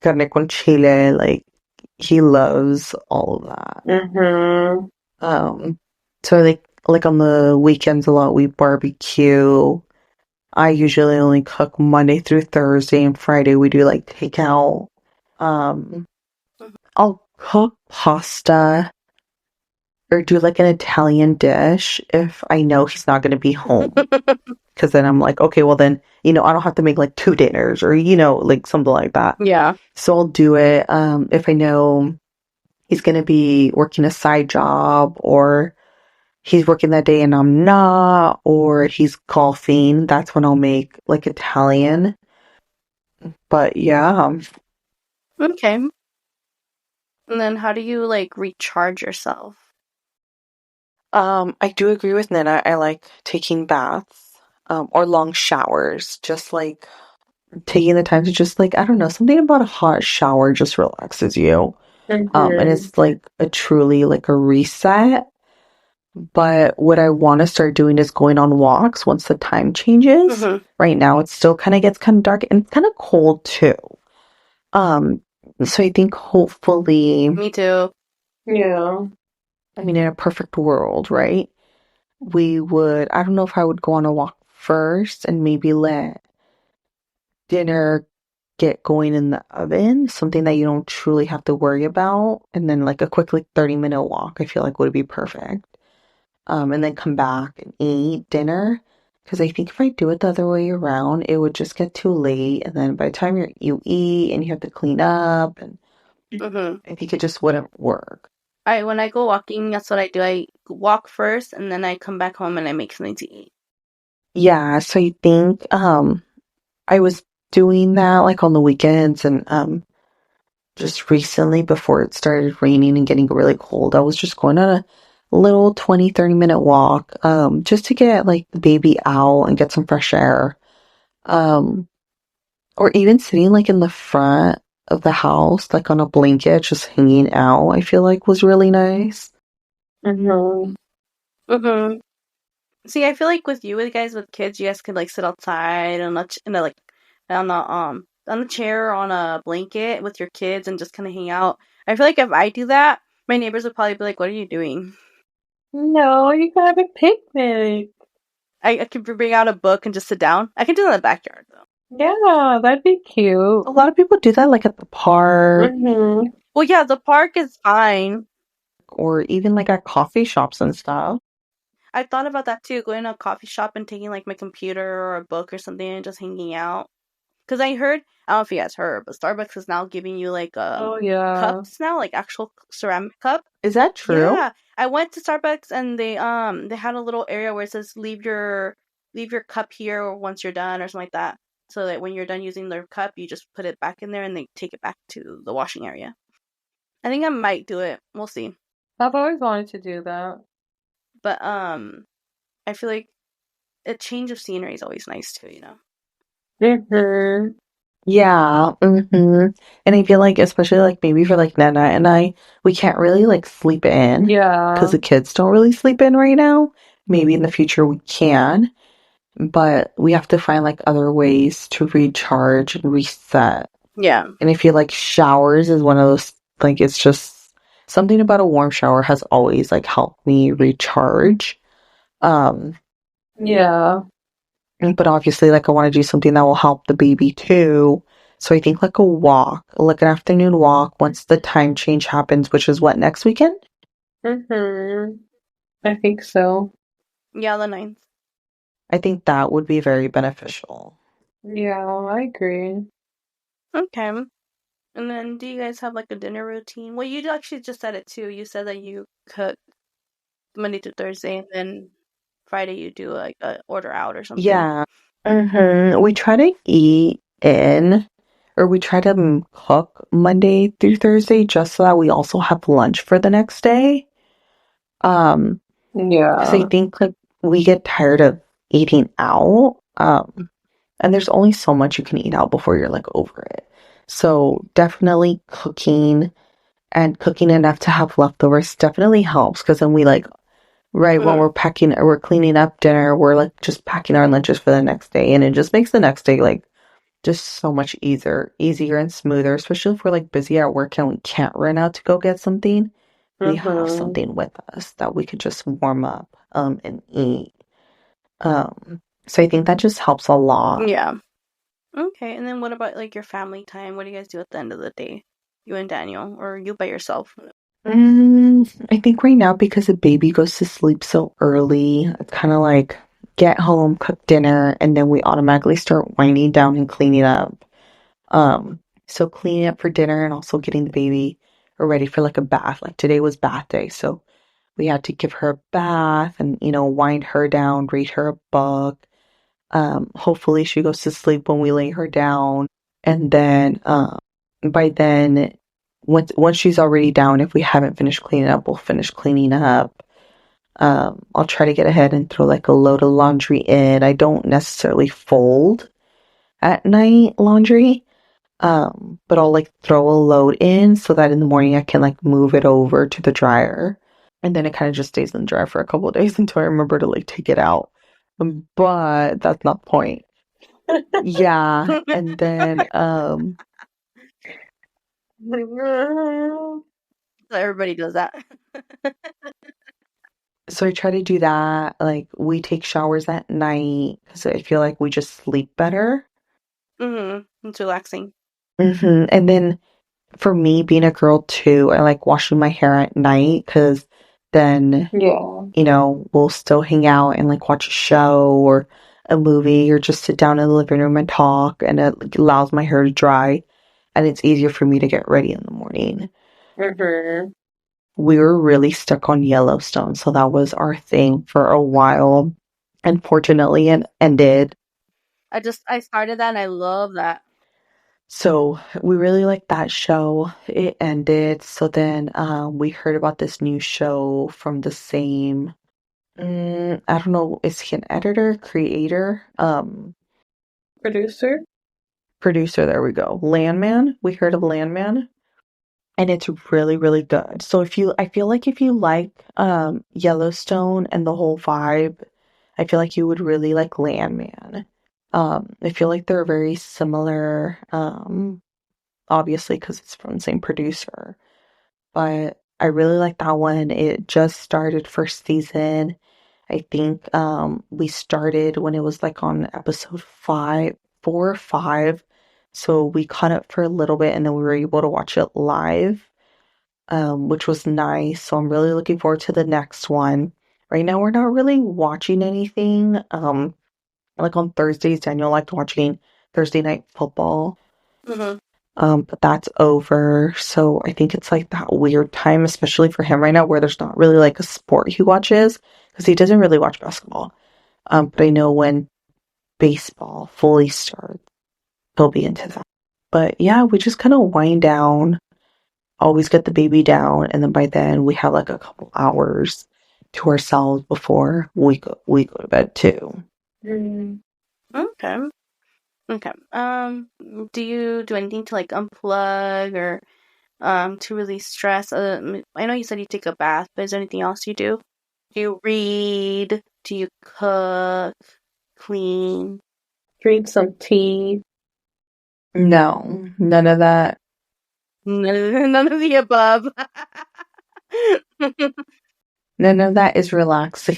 carne con chile. Like he loves all of that. So like on the weekends a lot we barbecue. I usually only cook Monday through Thursday, and Friday we do like takeout. Um, I'll cook pasta or do like an Italian dish if I know he's not going to be home. Because then I'm like, okay, well then, I don't have to make like two dinners or, like something like that. Yeah. So I'll do it. If I know he's going to be working a side job or he's working that day and I'm not, or he's golfing, that's when I'll make like Italian. But yeah. Okay. And then how do you like recharge yourself? I do agree with Nina. I like taking baths, or long showers. Just like taking the time to just like, I don't know, something about a hot shower just relaxes you. And it's like a truly like a reset. But what I want to start doing is going on walks once the time changes. Right now it still kind of gets kind of dark and kind of cold too. So I think hopefully, Me too. Yeah. I mean, in a perfect world, right? I don't know if I would go on a walk first and maybe let dinner get going in the oven, something that you don't truly have to worry about. And then like a quick like 30-minute walk, I feel like would be perfect. And then come back and eat dinner. Because I think if I do it the other way around, it would just get too late. And then by the time you eat and you have to clean up, and I think it just wouldn't work. When I go walking, that's what I do. I walk first and then I come back home and I make something to eat. Yeah, so I think I was doing that like on the weekends and just recently before it started raining and getting really cold, I was just going on a little 20-30 minute walk just to get like the baby out and get some fresh air. Or even sitting like in the front of the house, like on a blanket, just hanging out, I feel like was really nice. See, I feel like with you guys with kids, you guys could like sit outside and like on the chair or on a blanket with your kids and just kind of hang out. I feel like if I do that, my neighbors would probably be like, "What are you doing?" No, you can have a picnic. I could bring out a book and just sit down. I can do that in the backyard though. Yeah, that'd be cute. A lot of people do that like at the park. Well, yeah, the park is fine. or even like at coffee shops and stuff. I thought about that too, going to a coffee shop and taking like my computer or a book or something and just hanging out. Because I heard, I don't know if you guys heard, but Starbucks is now giving you like Oh yeah. cups now, like actual ceramic cup. Is that true? Yeah, I went to Starbucks and they had a little area where it says leave your cup here once you're done or something like that. So that when you're done using their cup, you just put it back in there and they take it back to the washing area. I think I might do it. We'll see. I've always wanted to do that. But I feel like a change of scenery is always nice too, you know. Mhm. Yeah. And I feel like, especially like maybe for like Nana and I, we can't really like sleep in because Yeah. the kids don't really sleep in right now. Maybe in the future we can, but we have to find like other ways to recharge and reset. Yeah. And I feel like showers is one of those, like, it's just something about a warm shower has always like helped me recharge. Um, Yeah. but obviously, like, I want to do something that will help the baby too. So I think like a walk, like an afternoon walk once the time change happens, which is what, next weekend? Mhm. I think so. Yeah, the ninth. I think that would be very beneficial. Yeah, I agree. Okay. And then do you guys have like a dinner routine? Well, you actually just said it too. You said that you cook Monday to Thursday and then Friday you do like a order out or something. Yeah. We try to eat in, or we try to cook Monday through Thursday just so that we also have lunch for the next day. Because I Yeah. think like we get tired of eating out. And there's only so much you can eat out before you're like over it. So definitely cooking and cooking enough to have leftovers definitely helps because then we like right when Mm-hmm. we're packing or we're cleaning up dinner, we're like just packing our lunches for the next day and it just makes the next day like just so much easier and smoother, especially if we're like busy at work and we can't run out to go get something. We have Mhm. something with us that we could just warm up and eat. So I think that just helps a lot. Yeah. Okay. And then what about like your family time? What do you guys do at the end of the day? You and Daniel, or you by yourself? I think right now because the baby goes to sleep so early, it's kind of like get home, cook dinner, and then we automatically start winding down and cleaning up. So cleaning up for dinner and also getting the baby ready for like a bath. Like today was bath day, so we had to give her a bath and, wind her down, read her a book. Hopefully she goes to sleep when we lay her down. And then by then, once she's already down, if we haven't finished cleaning up, we'll finish cleaning up. I'll try to get ahead and throw like a load of laundry in. I don't necessarily fold at night laundry, but I'll like throw a load in so that in the morning I can like move it over to the dryer. And then it kind of just stays in the dryer for a couple of days until I remember to like take it out. But that's not the point. Yeah. And then So everybody does that. so I try to do that. Like we take showers at night because I feel like we just sleep better. It's relaxing. And then for me, being a girl too, I like washing my hair at night because then, Yeah. we'll still hang out and like watch a show or a movie or just sit down in the living room and talk. And it like, allows my hair to dry and it's easier for me to get ready in the morning. Mhm. We were really stuck on Yellowstone, so that was our thing for a while. Unfortunately, it ended. I started that and I love that. So we really liked that show. It ended. So then we heard about this new show from the same, I don't know, is he an editor, creator, Producer? producer? There we go. Landman. We heard of Landman. And it's really, really good. So I feel like if you like Yellowstone and the whole vibe, I feel like you would really like Landman. I feel like they're very similar, obviously because it's from the same producer. But I really like that one. It just started first season. I think we started when it was like on episode 4 or 5. So we caught up for a little bit and then we were able to watch it live. which was nice. So I'm really looking forward to the next one. Right now, we're not really watching anything. Like on Thursdays, Daniel liked watching Thursday night football. Mm-hmm. But that's over. So I think it's like that weird time, especially for him right now, where there's not really like a sport he watches because he doesn't really watch basketball. But I know when baseball fully starts, he'll be into that. But yeah, we just kind of wind down, always get the baby down, and then by then we have like a couple hours to ourselves before we go to bed too. Okay. Okay. Do you do anything to like unplug or to release stress? I know you said you take a bath, but is there anything else you do? Do you read? Do you cook? Clean? Drink some tea. No, none of that. None of the above. None of that is relaxing.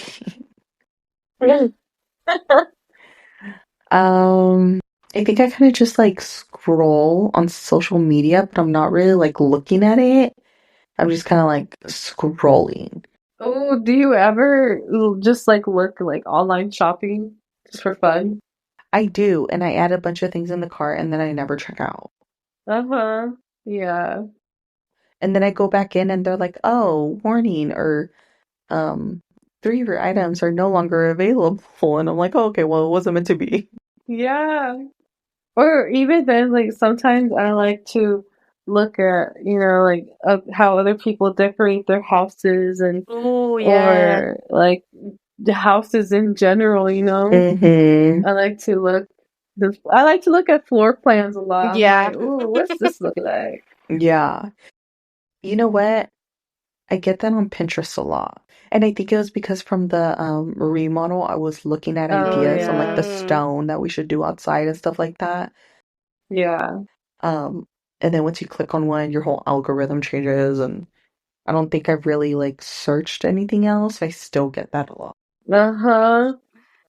Um, I think I kind of just like scroll on social media, but I'm not really like looking at it. I'm just kind of like scrolling. Oh, do you ever just like look like online shopping just for fun? I do, and I add a bunch of things in the cart and then I never check out. Uh-huh. Yeah. And then I go back in and they're like, "Oh, warning," or um, three of your items are no longer available. And I'm like, "Oh, okay, well, it wasn't meant to be." Yeah. Or even then, like sometimes I like to look at, like how other people decorate their houses and Oh yeah. or like the houses in general. Mm-hmm. I like to look I like to look at floor plans a lot. I'm Yeah. like, ooh, what's this look like? Yeah. You know what? I get that on Pinterest a lot. And I think it was because from the remodel, I was looking at Oh ideas on like the yeah. stone that we should do outside and stuff like that. Yeah. Um, and then once you click on one, your whole algorithm changes. And I don't think I've really like searched anything else. I still get that a lot. Uh-huh.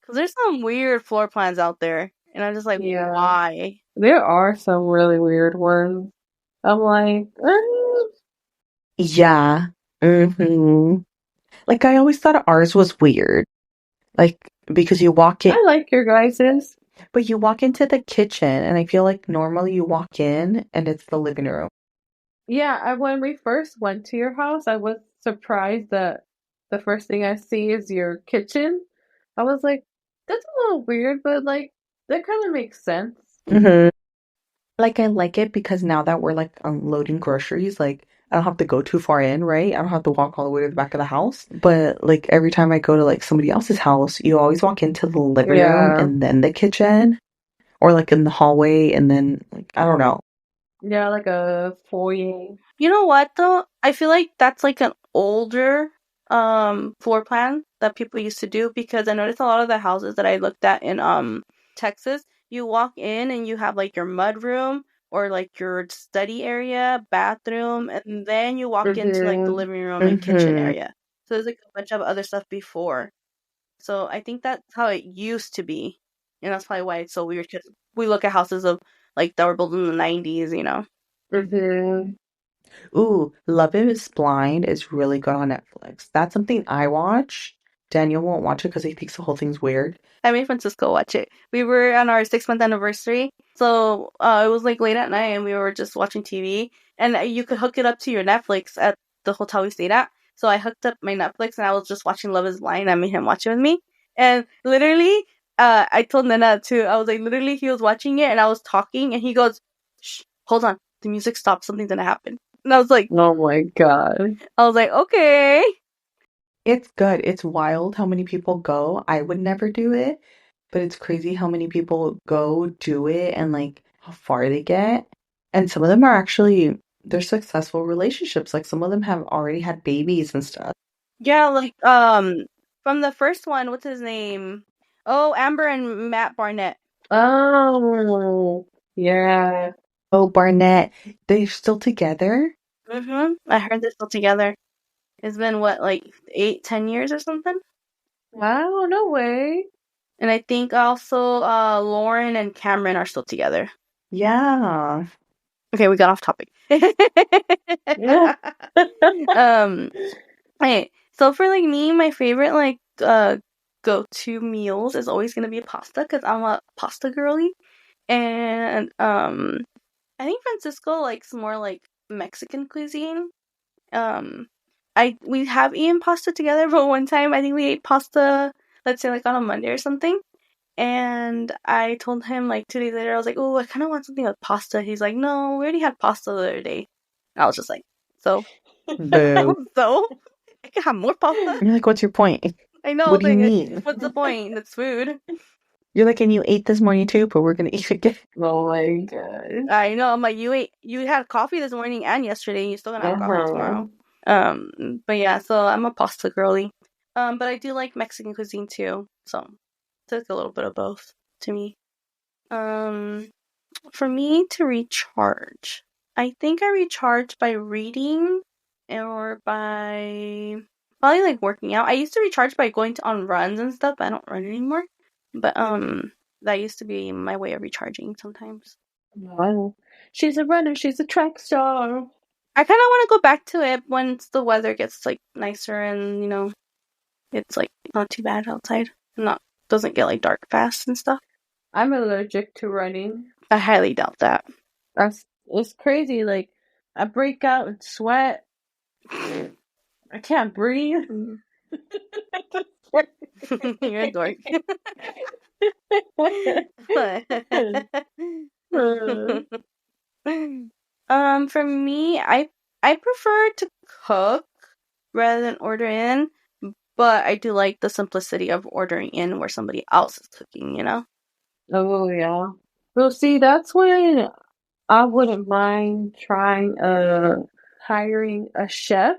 Because there's some weird floor plans out there, and I'm just like, Yeah. why? There are some really weird ones. I'm like, Yeah. Mm-hmm. Like I always thought ours was weird. Like because you walk in, I like your guys's. but you walk into the kitchen, and I feel like normally you walk in and it's the living room. Yeah, when we first went to your house, I was surprised that the first thing I see is your kitchen. I was like, that's a little weird, but like that kind of makes sense. Mm-hmm. Like I like it because now that we're like unloading groceries, like I don't have to go too far in, right? I don't have to walk all the way to the back of the house. But like every time I go to like somebody else's house, you always walk into the living room Yeah. and then the kitchen, or like in the hallway and then like I don't know. Yeah, like a foyer. You know what though? I feel like that's like an older floor plan that people used to do because I noticed a lot of the houses that I looked at in Texas, you walk in and you have like your mud room or like your study area, bathroom, and then you walk into like the Mm-hmm. living room and kitchen Mm-hmm. area. So there's like a bunch of other stuff before. So I think that's how it used to be. And that's probably why it's so weird because we look at houses of like that were built in the 90s. Mm-hmm. Ooh, Love is Blind is really good on Netflix. That's something I watch. Daniel won't watch it because he thinks the whole thing's weird. I made Francisco watch it. We were on our 6 month anniversary, so it was like late at night, and we were just watching TV. And you could hook it up to your Netflix at the hotel we stayed at. So I hooked up my Netflix, and I was just watching Love Is Blind. I made him watch it with me, and literally, I told Nana too. I was like, literally, he was watching it, and I was talking, and he goes, "Shh, hold on, the music stopped. Something's gonna happen." And Oh my God. I was like, okay. It's good. It's wild how many people go. I would never do it, but it's crazy how many people go do it and like how far they get. And some of them are actually they're successful relationships. Like some of them have already had babies and stuff. Yeah, like from the first one, what's his name? Oh, Amber and Matt Barnett. Oh, yeah. Oh, Barnett, they're still together? I heard they're still together. It's been what, like 8, 10 years or something? Wow, no way. And I think also Lauren and Cameron are still together. Yeah. Okay, we got off topic. Yeah. Okay, so for like me, my favorite like go-to meals is always gonna be pasta because I'm a pasta girly, and I think Francisco likes more like Mexican cuisine. Um, we have eaten pasta together, but one time I think we ate pasta, let's say like on a Monday or something. And I told him like 2 days later, I was like, "Oh, I kind of want something with pasta." He's like, "No, we already had pasta the other day." And I was just like, "So, Boo. so I can have more pasta." You're like, what's your point? I know, What do you like, mean? what's the point? It's food. You're like, and you ate this morning too, but we're gonna eat again. Oh my god. I know. I'm like, you had coffee this morning and yesterday. And you're still gonna have coffee tomorrow. But yeah, so I'm a pasta girly. But I do like Mexican cuisine too. So it's a little bit of both to me. Um, for me to recharge, I think I recharge by reading or by probably like working out. I used to recharge by going on runs and stuff, but I don't run anymore. But that used to be my way of recharging sometimes. No. She's a runner, she's a track star. I kind of want to go back to it once the weather gets like nicer and it's like not too bad outside. Not doesn't get like dark fast and stuff. I'm allergic to running. I highly doubt that. It's crazy. Like, I break out in sweat. I can't breathe. You're a dork. For me, I prefer to cook rather than order in, but I do like the simplicity of ordering in where somebody else is cooking, Oh, yeah. Well, see, that's when I wouldn't mind trying hiring a chef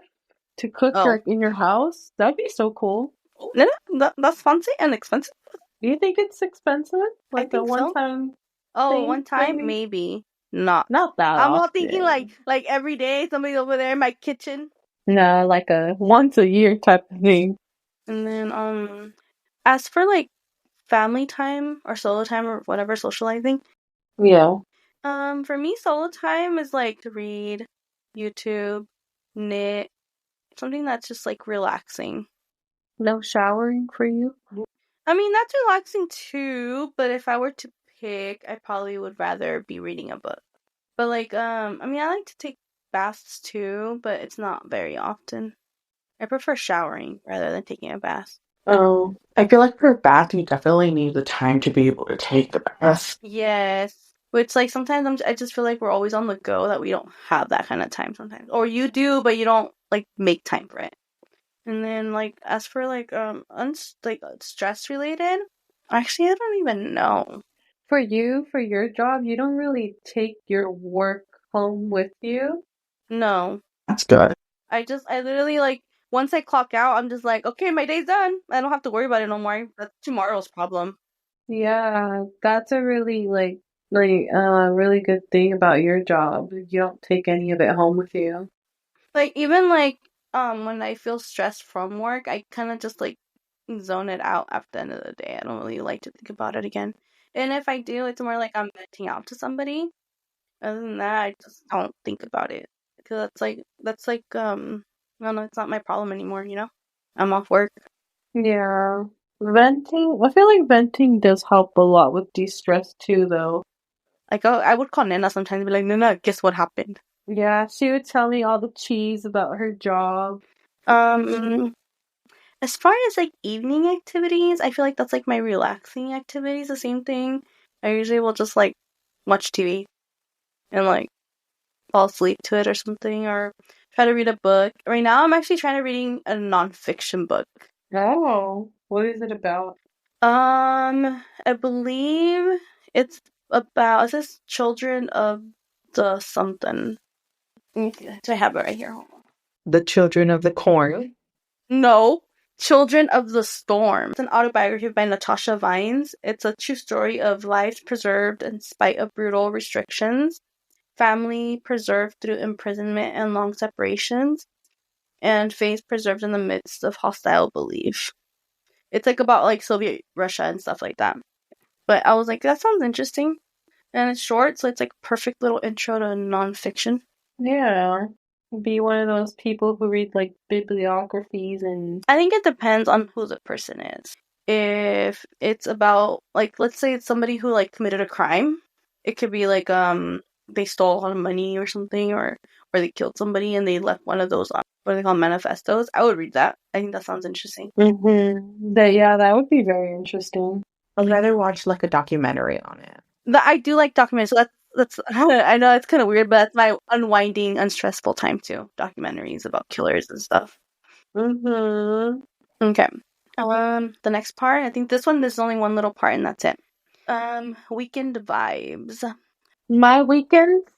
to cook Oh, in your house. That'd be so cool. no, that's fancy and expensive. Do you think it's expensive? I Like a think so. one-time Oh, thing, one time maybe? maybe not. Not that I'm not thinking often. like every day somebody's over there in my kitchen. No, like a once a year type of thing. And then as for like family time or solo time or whatever socializing, Yeah. for me solo time is like to read, YouTube, knit, something that's just like relaxing. No showering for you? I mean, that's relaxing too, but if I were to pick, I probably would rather be reading a book. But like I mean, I like to take baths too, but it's not very often. I prefer showering rather than taking a bath. Oh, I feel like for a bath, you definitely need the time to be able to take the bath. Yes. Which, like, sometimes I just feel like we're always on the go that we don't have that kind of time sometimes. Or you do, but you don't, like, make time for it. And then, like, as for, like, stress related, actually, I don't even know. For you, for your job, you don't really take your work home with you? No. That's good. I literally, like, once I clock out, I'm just like, okay, my day's done. I don't have to worry about it no more. That's tomorrow's problem. Yeah, that's a really really good thing about your job. You don't take any of it home with you. Like, even, like, when I feel stressed from work, I kind of just, like, zone it out after the end of the day. I don't really like to think about it again. And if I do, it's more like I'm venting out to somebody. Other than that, I just don't think about it. Because I don't know, it's not my problem anymore. I'm off work. Yeah. Venting, I feel like venting does help a lot with de-stress too, though. Like, I would call Nana sometimes and be like, Nana, guess what happened? Yeah, she would tell me all the cheese about her job. Um, as far as like evening activities, I feel like that's like my relaxing activities, the same thing. I usually will just like watch TV and like fall asleep to it or something, or try to read a book. Right now, I'm actually trying to reading a nonfiction book. Oh, what is it about? I believe it's about it says children of the something. Let me see. Do I have it right here? Hold on. The Children of the Corn. No, Children of the Storm. It's an autobiography by Natasha Vines. It's a true story of lives preserved in spite of brutal restrictions, family preserved through imprisonment and long separations, and faith preserved in the midst of hostile belief. It's like about like Soviet Russia and stuff like that. But I was like, that sounds interesting. And it's short, so it's like perfect little intro to nonfiction. Yeah. Be one of those people who read like bibliographies and I think it depends on who the person is. If it's about, like, let's say it's somebody who like committed a crime, it could be like they stole a lot of money or something, or they killed somebody and they left one of those what are they called, manifestos. I would read that. I think that sounds interesting. that would be very interesting. I'd rather watch like a documentary on it. I do like documentaries, so that's I know it's kind of weird, but that's my unwinding, unstressful time too. Documentaries about killers and stuff. Okay. The next part, I think this one, there's only one little part and that's it. Weekend vibes. My weekends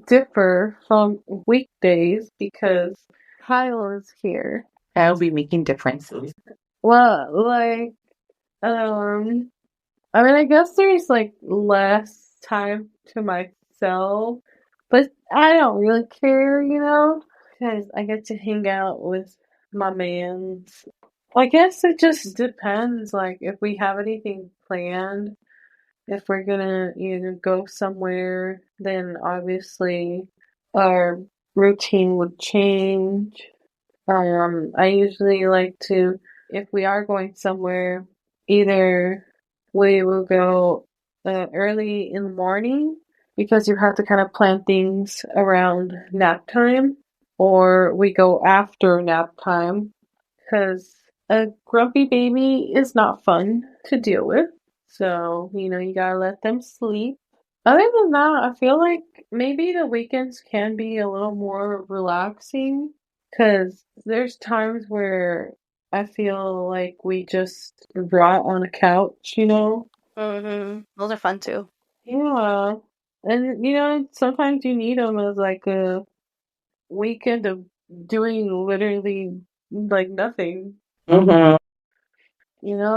differ from weekdays because Kyle is here. I'll be making differences. Well, like, I mean, I guess there's like less time to myself, but I don't really care, because I get to hang out with my mans. I guess it just depends, like, if we have anything planned, if we're gonna go somewhere, then obviously our routine would change. I usually like to, if we are going somewhere, either we will go early in the morning because you have to kind of plan things around nap time, or we go after nap time because a grumpy baby is not fun to deal with. So, you gotta let them sleep. Other than that, I feel like maybe the weekends can be a little more relaxing because there's times where I feel like we just rot on a couch. Those are fun too. Yeah. And, sometimes you need them as like a weekend of doing literally like nothing. Mm-hmm.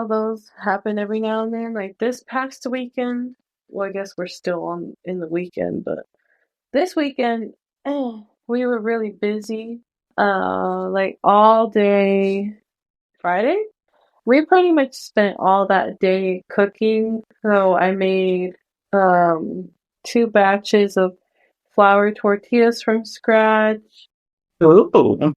Those happen every now and then. Like this past weekend, well, I guess we're still in the weekend, but this weekend, we were really busy. Like all day Friday. We pretty much spent all that day cooking. So I made 2 batches of flour tortillas from scratch. Ooh.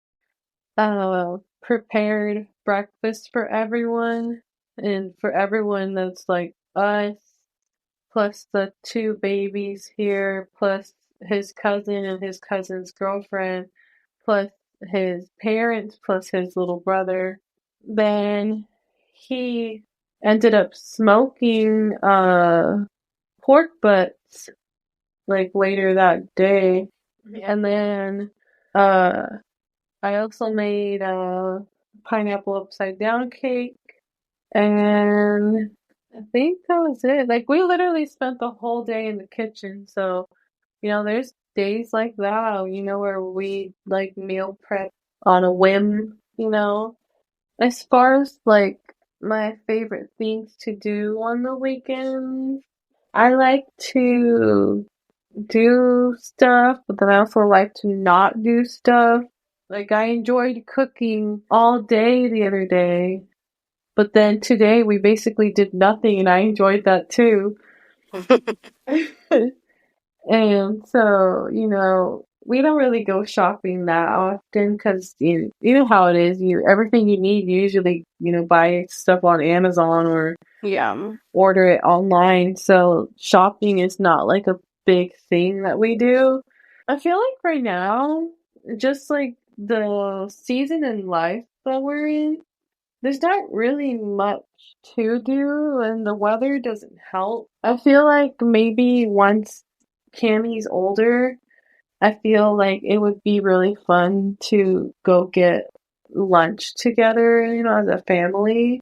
Prepared breakfast for everyone, and for everyone that's like us, plus the 2 babies here, plus his cousin and his cousin's girlfriend, plus his parents, plus his little brother. Then he ended up smoking pork butts like later that day. And then I also made a pineapple upside down cake, and I think that was it. Like, we literally spent the whole day in the kitchen. So, there's days like that, where we like meal prep on a whim. As far as like my favorite things to do on the weekends, I like to do stuff, but then I also like to not do stuff. Like, I enjoyed cooking all day the other day, but then today we basically did nothing, and I enjoyed that too. And so, we don't really go shopping that often because you know how it is. Everything you need, you usually, buy stuff on Amazon or Yeah. order it online. So shopping is not like a big thing that we do. I feel like right now, just like the season in life that we're in, there's not really much to do, and the weather doesn't help. I feel like maybe once Cammie's older, I feel like it would be really fun to go get lunch together, as a family.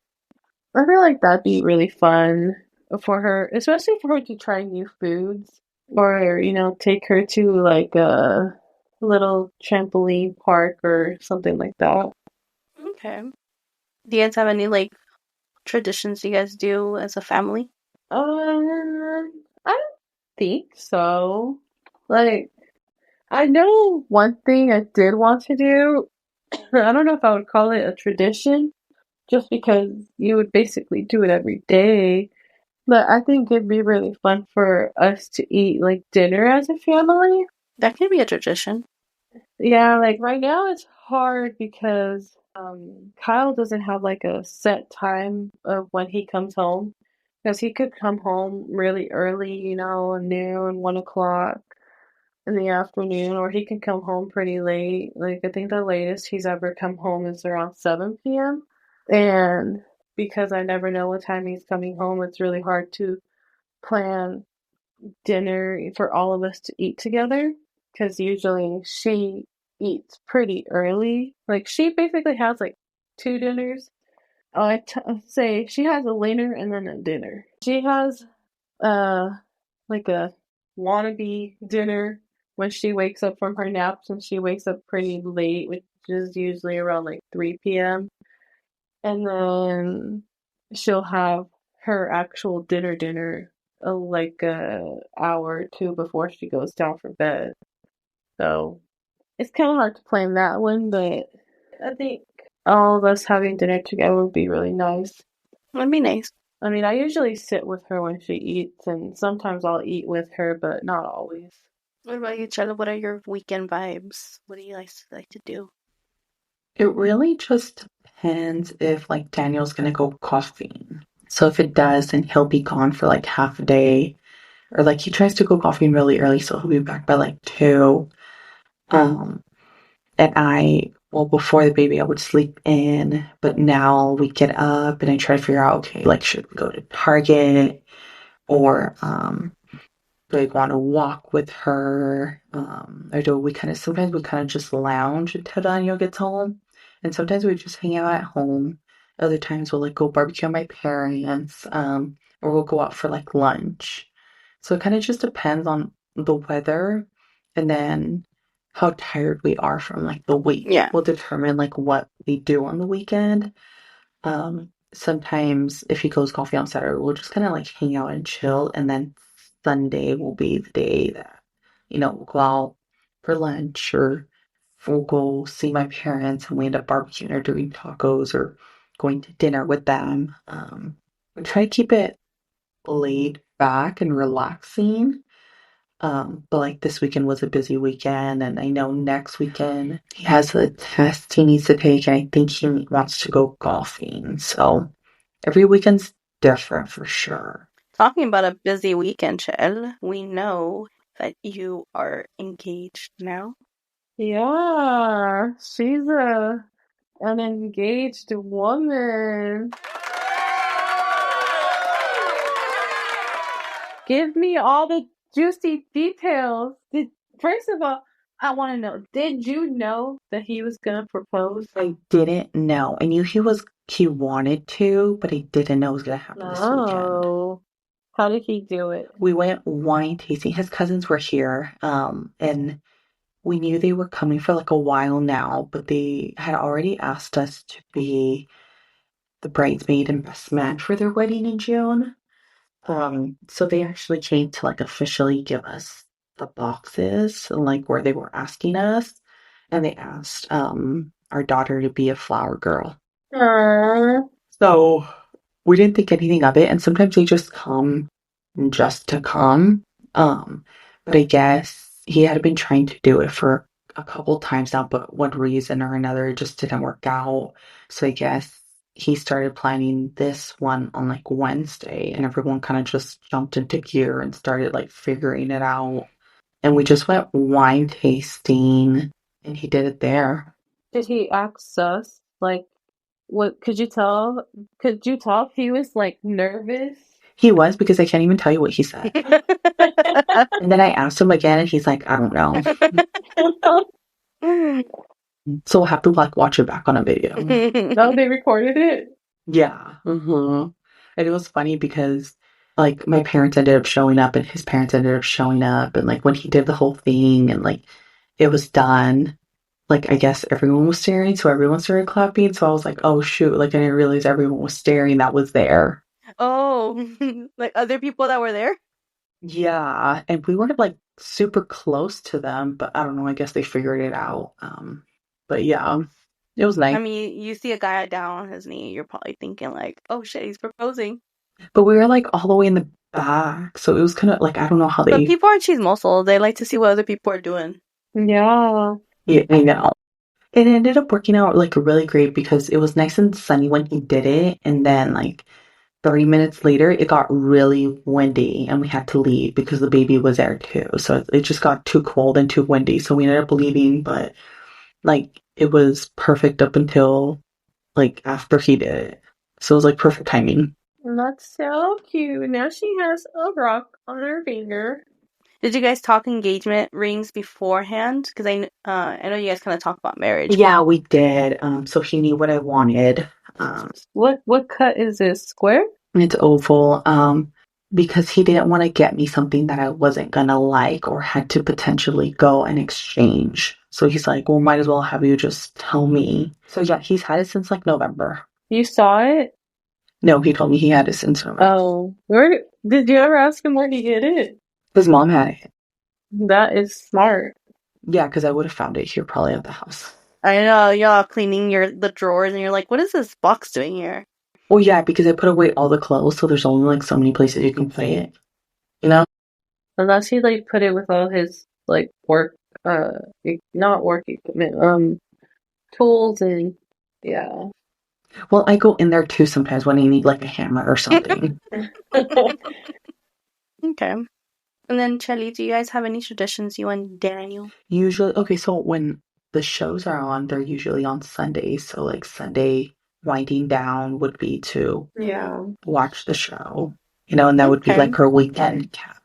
I feel like that'd be really fun for her, especially for her to try new foods, or, take her to like a little trampoline park or something like that. Okay. Do you guys have any like traditions you guys do as a family? I don't think so. Like, I know one thing I did want to do. I don't know if I would call it a tradition, just because you would basically do it every day. But I think it'd be really fun for us to eat like dinner as a family. That could be a tradition. Yeah, like right now it's hard because Kyle doesn't have like a set time of when he comes home. Because he could come home really early, noon, 1 o'clock in the afternoon, or he can come home pretty late. Like I think the latest he's ever come home is around 7 p.m. And because I never know what time he's coming home, it's really hard to plan dinner for all of us to eat together because usually she eats pretty early. Like she basically has like two dinners. Say she has a later and then a dinner. She has uh like a wannabe dinner when she wakes up from her naps, and she wakes up pretty late, which is usually around like 3 p.m. And then she'll have her actual dinner like a hour or two before she goes down for bed. So it's kind of hard to plan that one, but I think all of us having dinner together would be really nice. That'd be nice. I mean, I usually sit with her when she eats, and sometimes I'll eat with her, but not always. What about you, Chella? What are your weekend vibes? What do you like to do? It really just depends if like Daniel's gonna go golfing. So if it does, then he'll be gone for like half a day. Or like he tries to go golfing really early, so he'll be back by like 2. Um, and well, before the baby, I would sleep in, but now we get up and I try to figure out, okay, like, should we go to Target or, do I want to walk with her? Or do we sometimes we kind of just lounge until Daniel gets home. And sometimes we just hang out at home. Other times we'll like go barbecue at my parents, or we'll go out for like lunch. So it kind of just depends on the weather and then how tired we are from like the week. Yeah. Will determine like what we do on the weekend. Sometimes if he goes golfing on Saturday, we'll just kind of like hang out and chill, and then Sunday will be the day that, we'll go out for lunch or we'll go see my parents and we end up barbecuing or doing tacos or going to dinner with them. We try to keep it laid back and relaxing. But like this weekend was a busy weekend, and I know next weekend he has a test he needs to take, and I think he wants to go golfing. So every weekend's different for sure. Talking about a busy weekend, Chell, we know that you are engaged now. Yeah, she's an engaged woman. Give me all the juicy details. First of all, I want to know, did you know that he was going to propose? I didn't know. I knew he wanted to, but I didn't know it was gonna happen this weekend. Oh, how did he do it? We went wine tasting. His cousins were here, and we knew they were coming for like a while now, but they had already asked us to be the bridesmaid and best man for their wedding in June. So they actually came to like officially give us the boxes and like where they were asking us, and they asked our daughter to be a flower girl. Aww. So we didn't think anything of it, and sometimes they just come just to come. But I guess he had been trying to do it for a couple times now, but one reason or another it just didn't work out. So I guess he started planning this one on like Wednesday, and everyone kind of just jumped into gear and started like figuring it out. And we just went wine tasting, and he did it there. Did he ask us? Like, what could you tell? Could you tell if he was like nervous? He was, because I can't even tell you what he said. And then I asked him again, and he's like, I don't know. So we'll have to like watch it back on a video. No, they recorded it. Yeah. And it was funny because like my parents ended up showing up and his parents ended up showing up, and like when he did the whole thing and like it was done, like I guess everyone was staring, so everyone started clapping. So I was like, oh shoot, like I didn't realize everyone was staring that was there. Oh, like other people that were there? Yeah. And we weren't like super close to them, but I don't know, I guess they figured it out. But yeah, it was I nice. mean, you see a guy down on his knee, you're probably thinking like, oh shit, he's proposing. But we were like all the way in the back, so it was kind of like I don't know how But they. people are chismosos. They like to see what other people are doing. Yeah. Yeah, I know. It ended up working out like really great because it was nice and sunny when he did it, and then like 30 minutes later, it got really windy and we had to leave because the baby was there too. So it just got too cold and too windy. So we ended up leaving, but like it was perfect up until like after he did it. So it was like perfect timing. That's so cute. Now she has a rock on her finger. Did you guys talk engagement rings beforehand? Because I know you guys kind of talk about marriage. Yeah, we did. So he knew what I wanted. What cut is this? Square? It's oval. Because he didn't want to get me something that I wasn't gonna like or had to potentially go and exchange. So he's like, well, might as well have you just tell me. So yeah, he's had it since like November. You saw it? No, he told me he had it since November. Oh, where did you ever ask him where to get it? His mom had it. That is smart. Yeah, because I would have found it here probably at the house. I know y'all cleaning the drawers, and you're like, "What is this box doing here?" Well, yeah, because I put away all the clothes, so there's only like so many places you can put it. You know? Unless he like put it with all his like work, not work equipment, tools and yeah. Well, I go in there too sometimes when I need like a hammer or something. Okay. And then, Shelly, do you guys have any traditions you and Daniel? Usually, okay, so when the shows are on, they're usually on Sundays. So, like, Sunday winding down would be to Yeah. watch the show, and that would be Okay. like her weekend cap.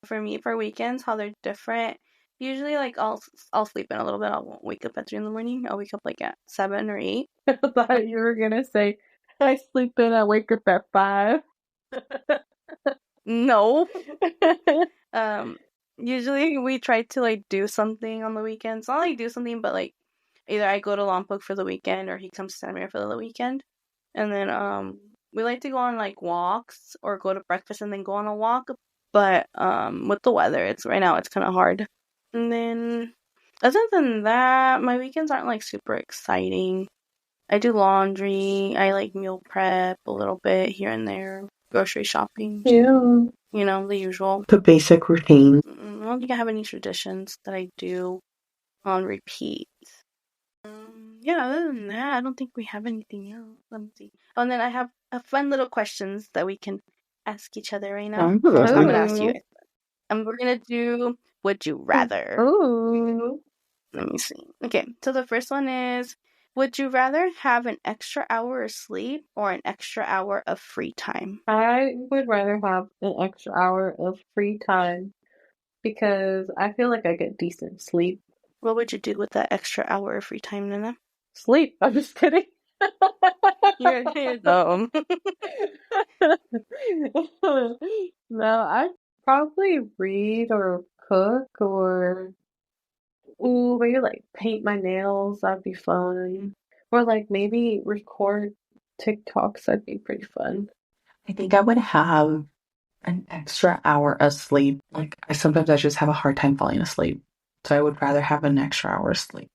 For me, for weekends, how they're different. Usually, like I'll sleep in a little bit. I won't wake up at 3 in the morning. I'll wake up like at 7 or 8. I thought you were gonna say, I sleep in, I wake up at 5. No. Usually we try to like do something on the weekends. Not like do something, but like either I go to Lompoc for the weekend or he comes to San Maria for the weekend. And then we like to go on like walks or go to breakfast and then go on a walk. But with the weather, it's right now it's kind of hard. And then other than that, my weekends aren't like super exciting. I do laundry. I like meal prep a little bit here and there. Grocery shopping. Yeah. You know, the usual. The basic routine. I don't think I have any traditions that I do on repeat. Yeah, other than that, I don't think we have anything else. Let me see. Oh, and then I have a fun little questions that we can ask each other right now. First, I'm gonna ask you. We're gonna do Would You Rather. Ooh. Let me see. Okay, so the first one is, would you rather have an extra hour of sleep or an extra hour of free time? I would rather have an extra hour of free time because I feel like I get decent sleep. What would you do with that extra hour of free time, Nana? Sleep. I'm just kidding. You're dumb. No, I'd probably read or cook or maybe like paint my nails. That'd be fun. Or like maybe record TikToks. That'd be pretty fun. I think I would have an extra hour of sleep. Like, sometimes I just have a hard time falling asleep. So I would rather have an extra hour of sleep.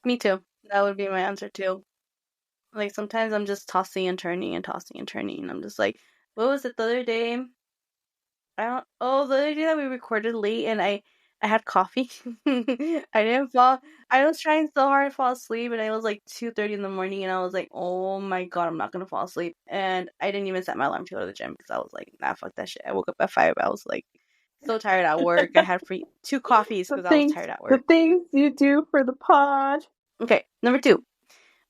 Me too. That would be my answer too. Like sometimes I'm just tossing and turning and tossing and turning. And I'm just like, what was it the other day? The other day that we recorded late and I had coffee. I didn't fall. I was trying so hard to fall asleep and it was like 2:30 in the morning and I was like, oh my god, I'm not gonna fall asleep. And I didn't even set my alarm to go to the gym because I was like, nah, fuck that shit. I woke up at 5. I was like so tired at work. I had 2 coffees because I was tired at The work. things you do for the pod. Okay, number 2.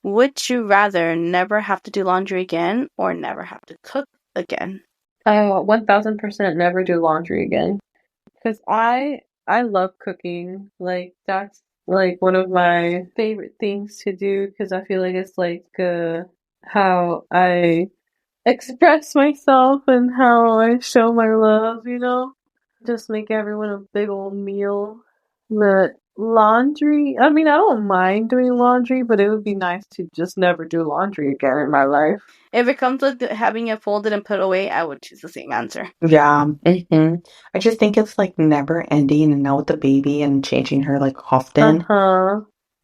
Would you rather never have to do laundry again or never have to cook again? 1000% never do laundry again. Because I love cooking. Like that's like one of my favorite things to do because I feel like it's like how I express myself and how I show my love. Just make everyone a big old meal. But laundry, I mean, I don't mind doing laundry, but it would be nice to just never do laundry again in my life. If it comes with having it folded and put away, I would choose the same answer. Yeah. I just think it's like never ending, and now with the baby and changing her like often,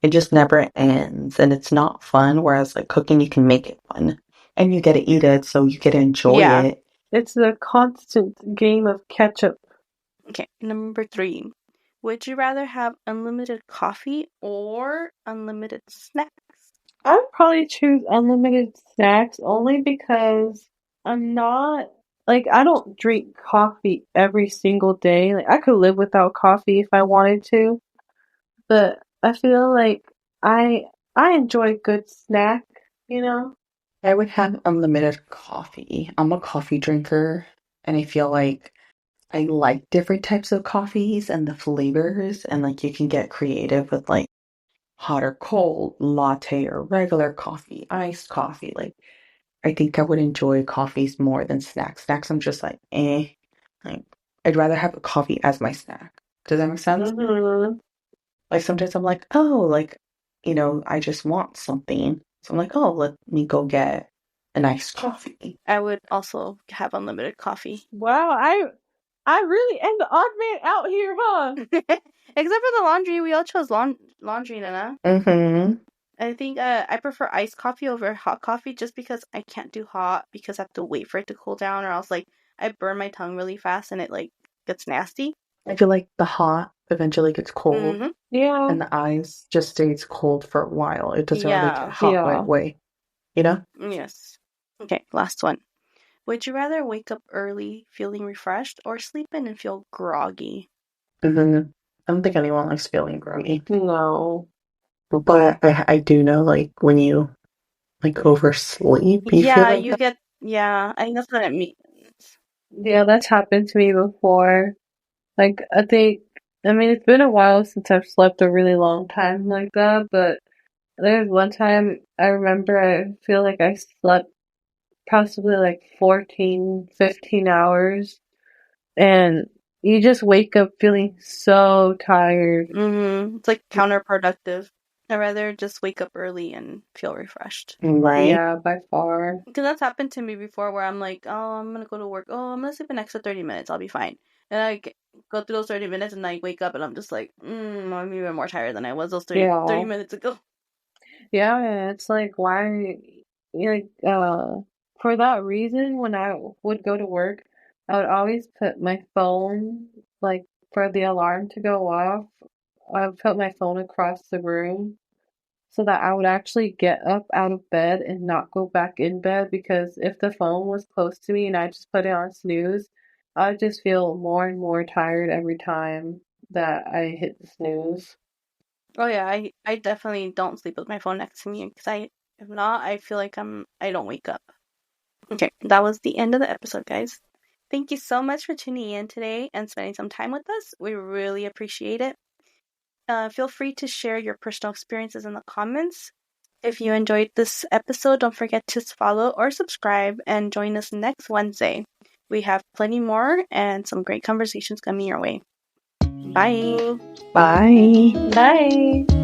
it just never ends and it's not fun. Whereas like cooking, you can make it fun and you get to eat it, so you get to enjoy Yeah. it. It's a constant game of catch up. Okay, number 3. Would you rather have unlimited coffee or unlimited snacks? I would probably choose unlimited snacks only because I'm not like I don't drink coffee every single day. Like I could live without coffee if I wanted to, but I feel like I I enjoy a good snack, you know? I would have unlimited coffee. I'm a coffee drinker, and I feel like I like different types of coffees and the flavors, and like you can get creative with like hot or cold, latte or regular coffee, iced coffee. Like I think I would enjoy coffees more than snacks. Snacks, I'm just like, eh. Like I'd rather have a coffee as my snack. Does that make sense? Mhm. Like sometimes I'm like, oh, like, I just want something. So I'm like, oh, let me go get a nice coffee. I would also have unlimited coffee. Wow, I really am the odd man out here, huh? Except for the laundry, we all chose laundry, Nana. Mm-hmm. I think I prefer iced coffee over hot coffee just because I can't do hot because I have to wait for it to cool down or else like I burn my tongue really fast and it like gets nasty. I feel like the hot eventually gets cold Mm-hmm. Yeah. and the ice just stays cold for a while. It doesn't really get Yeah. hot right Yeah. away, you know? Yes. Okay, last one. Would you rather wake up early feeling refreshed or sleep in and feel groggy? Mm-hmm. I don't think anyone likes feeling groggy. No. But I do know, like, when you, like, oversleep, you feel Yeah, like you that. get, yeah, I think that's what it means. Yeah, that's happened to me before. Like, I mean, it's been a while since I've slept a really long time like that, but there's one time I remember I feel like I slept possibly like 14, 15 hours, and you just wake up feeling so tired. Mm-hmm. It's like counterproductive. I'd rather just wake up early and feel refreshed. Right? Yeah, by far. Because that's happened to me before where I'm like, oh, I'm gonna go to work. Oh, I'm gonna sleep an extra 30 minutes. I'll be fine. And go through those 30 minutes and I wake up and I'm just like, I'm even more tired than I was those 30 Yeah. minutes ago. Yeah, and it's like why, like, for that reason, when I would go to work, I would always put my phone, like, for the alarm to go off, I would put my phone across the room so that I would actually get up out of bed and not go back in bed because if the phone was close to me and I just put it on snooze, I would just feel more and more tired every time that I hit the snooze. Oh yeah, I definitely don't sleep with my phone next to me because if not, I feel like I don't wake up. Okay, that was the end of the episode, guys. Thank you so much for tuning in today and spending some time with us. We really appreciate it. Feel free to share your personal experiences in the comments. If you enjoyed this episode, don't forget to follow or subscribe and join us next Wednesday. We have plenty more and some great conversations coming your way. Bye. Bye. Bye!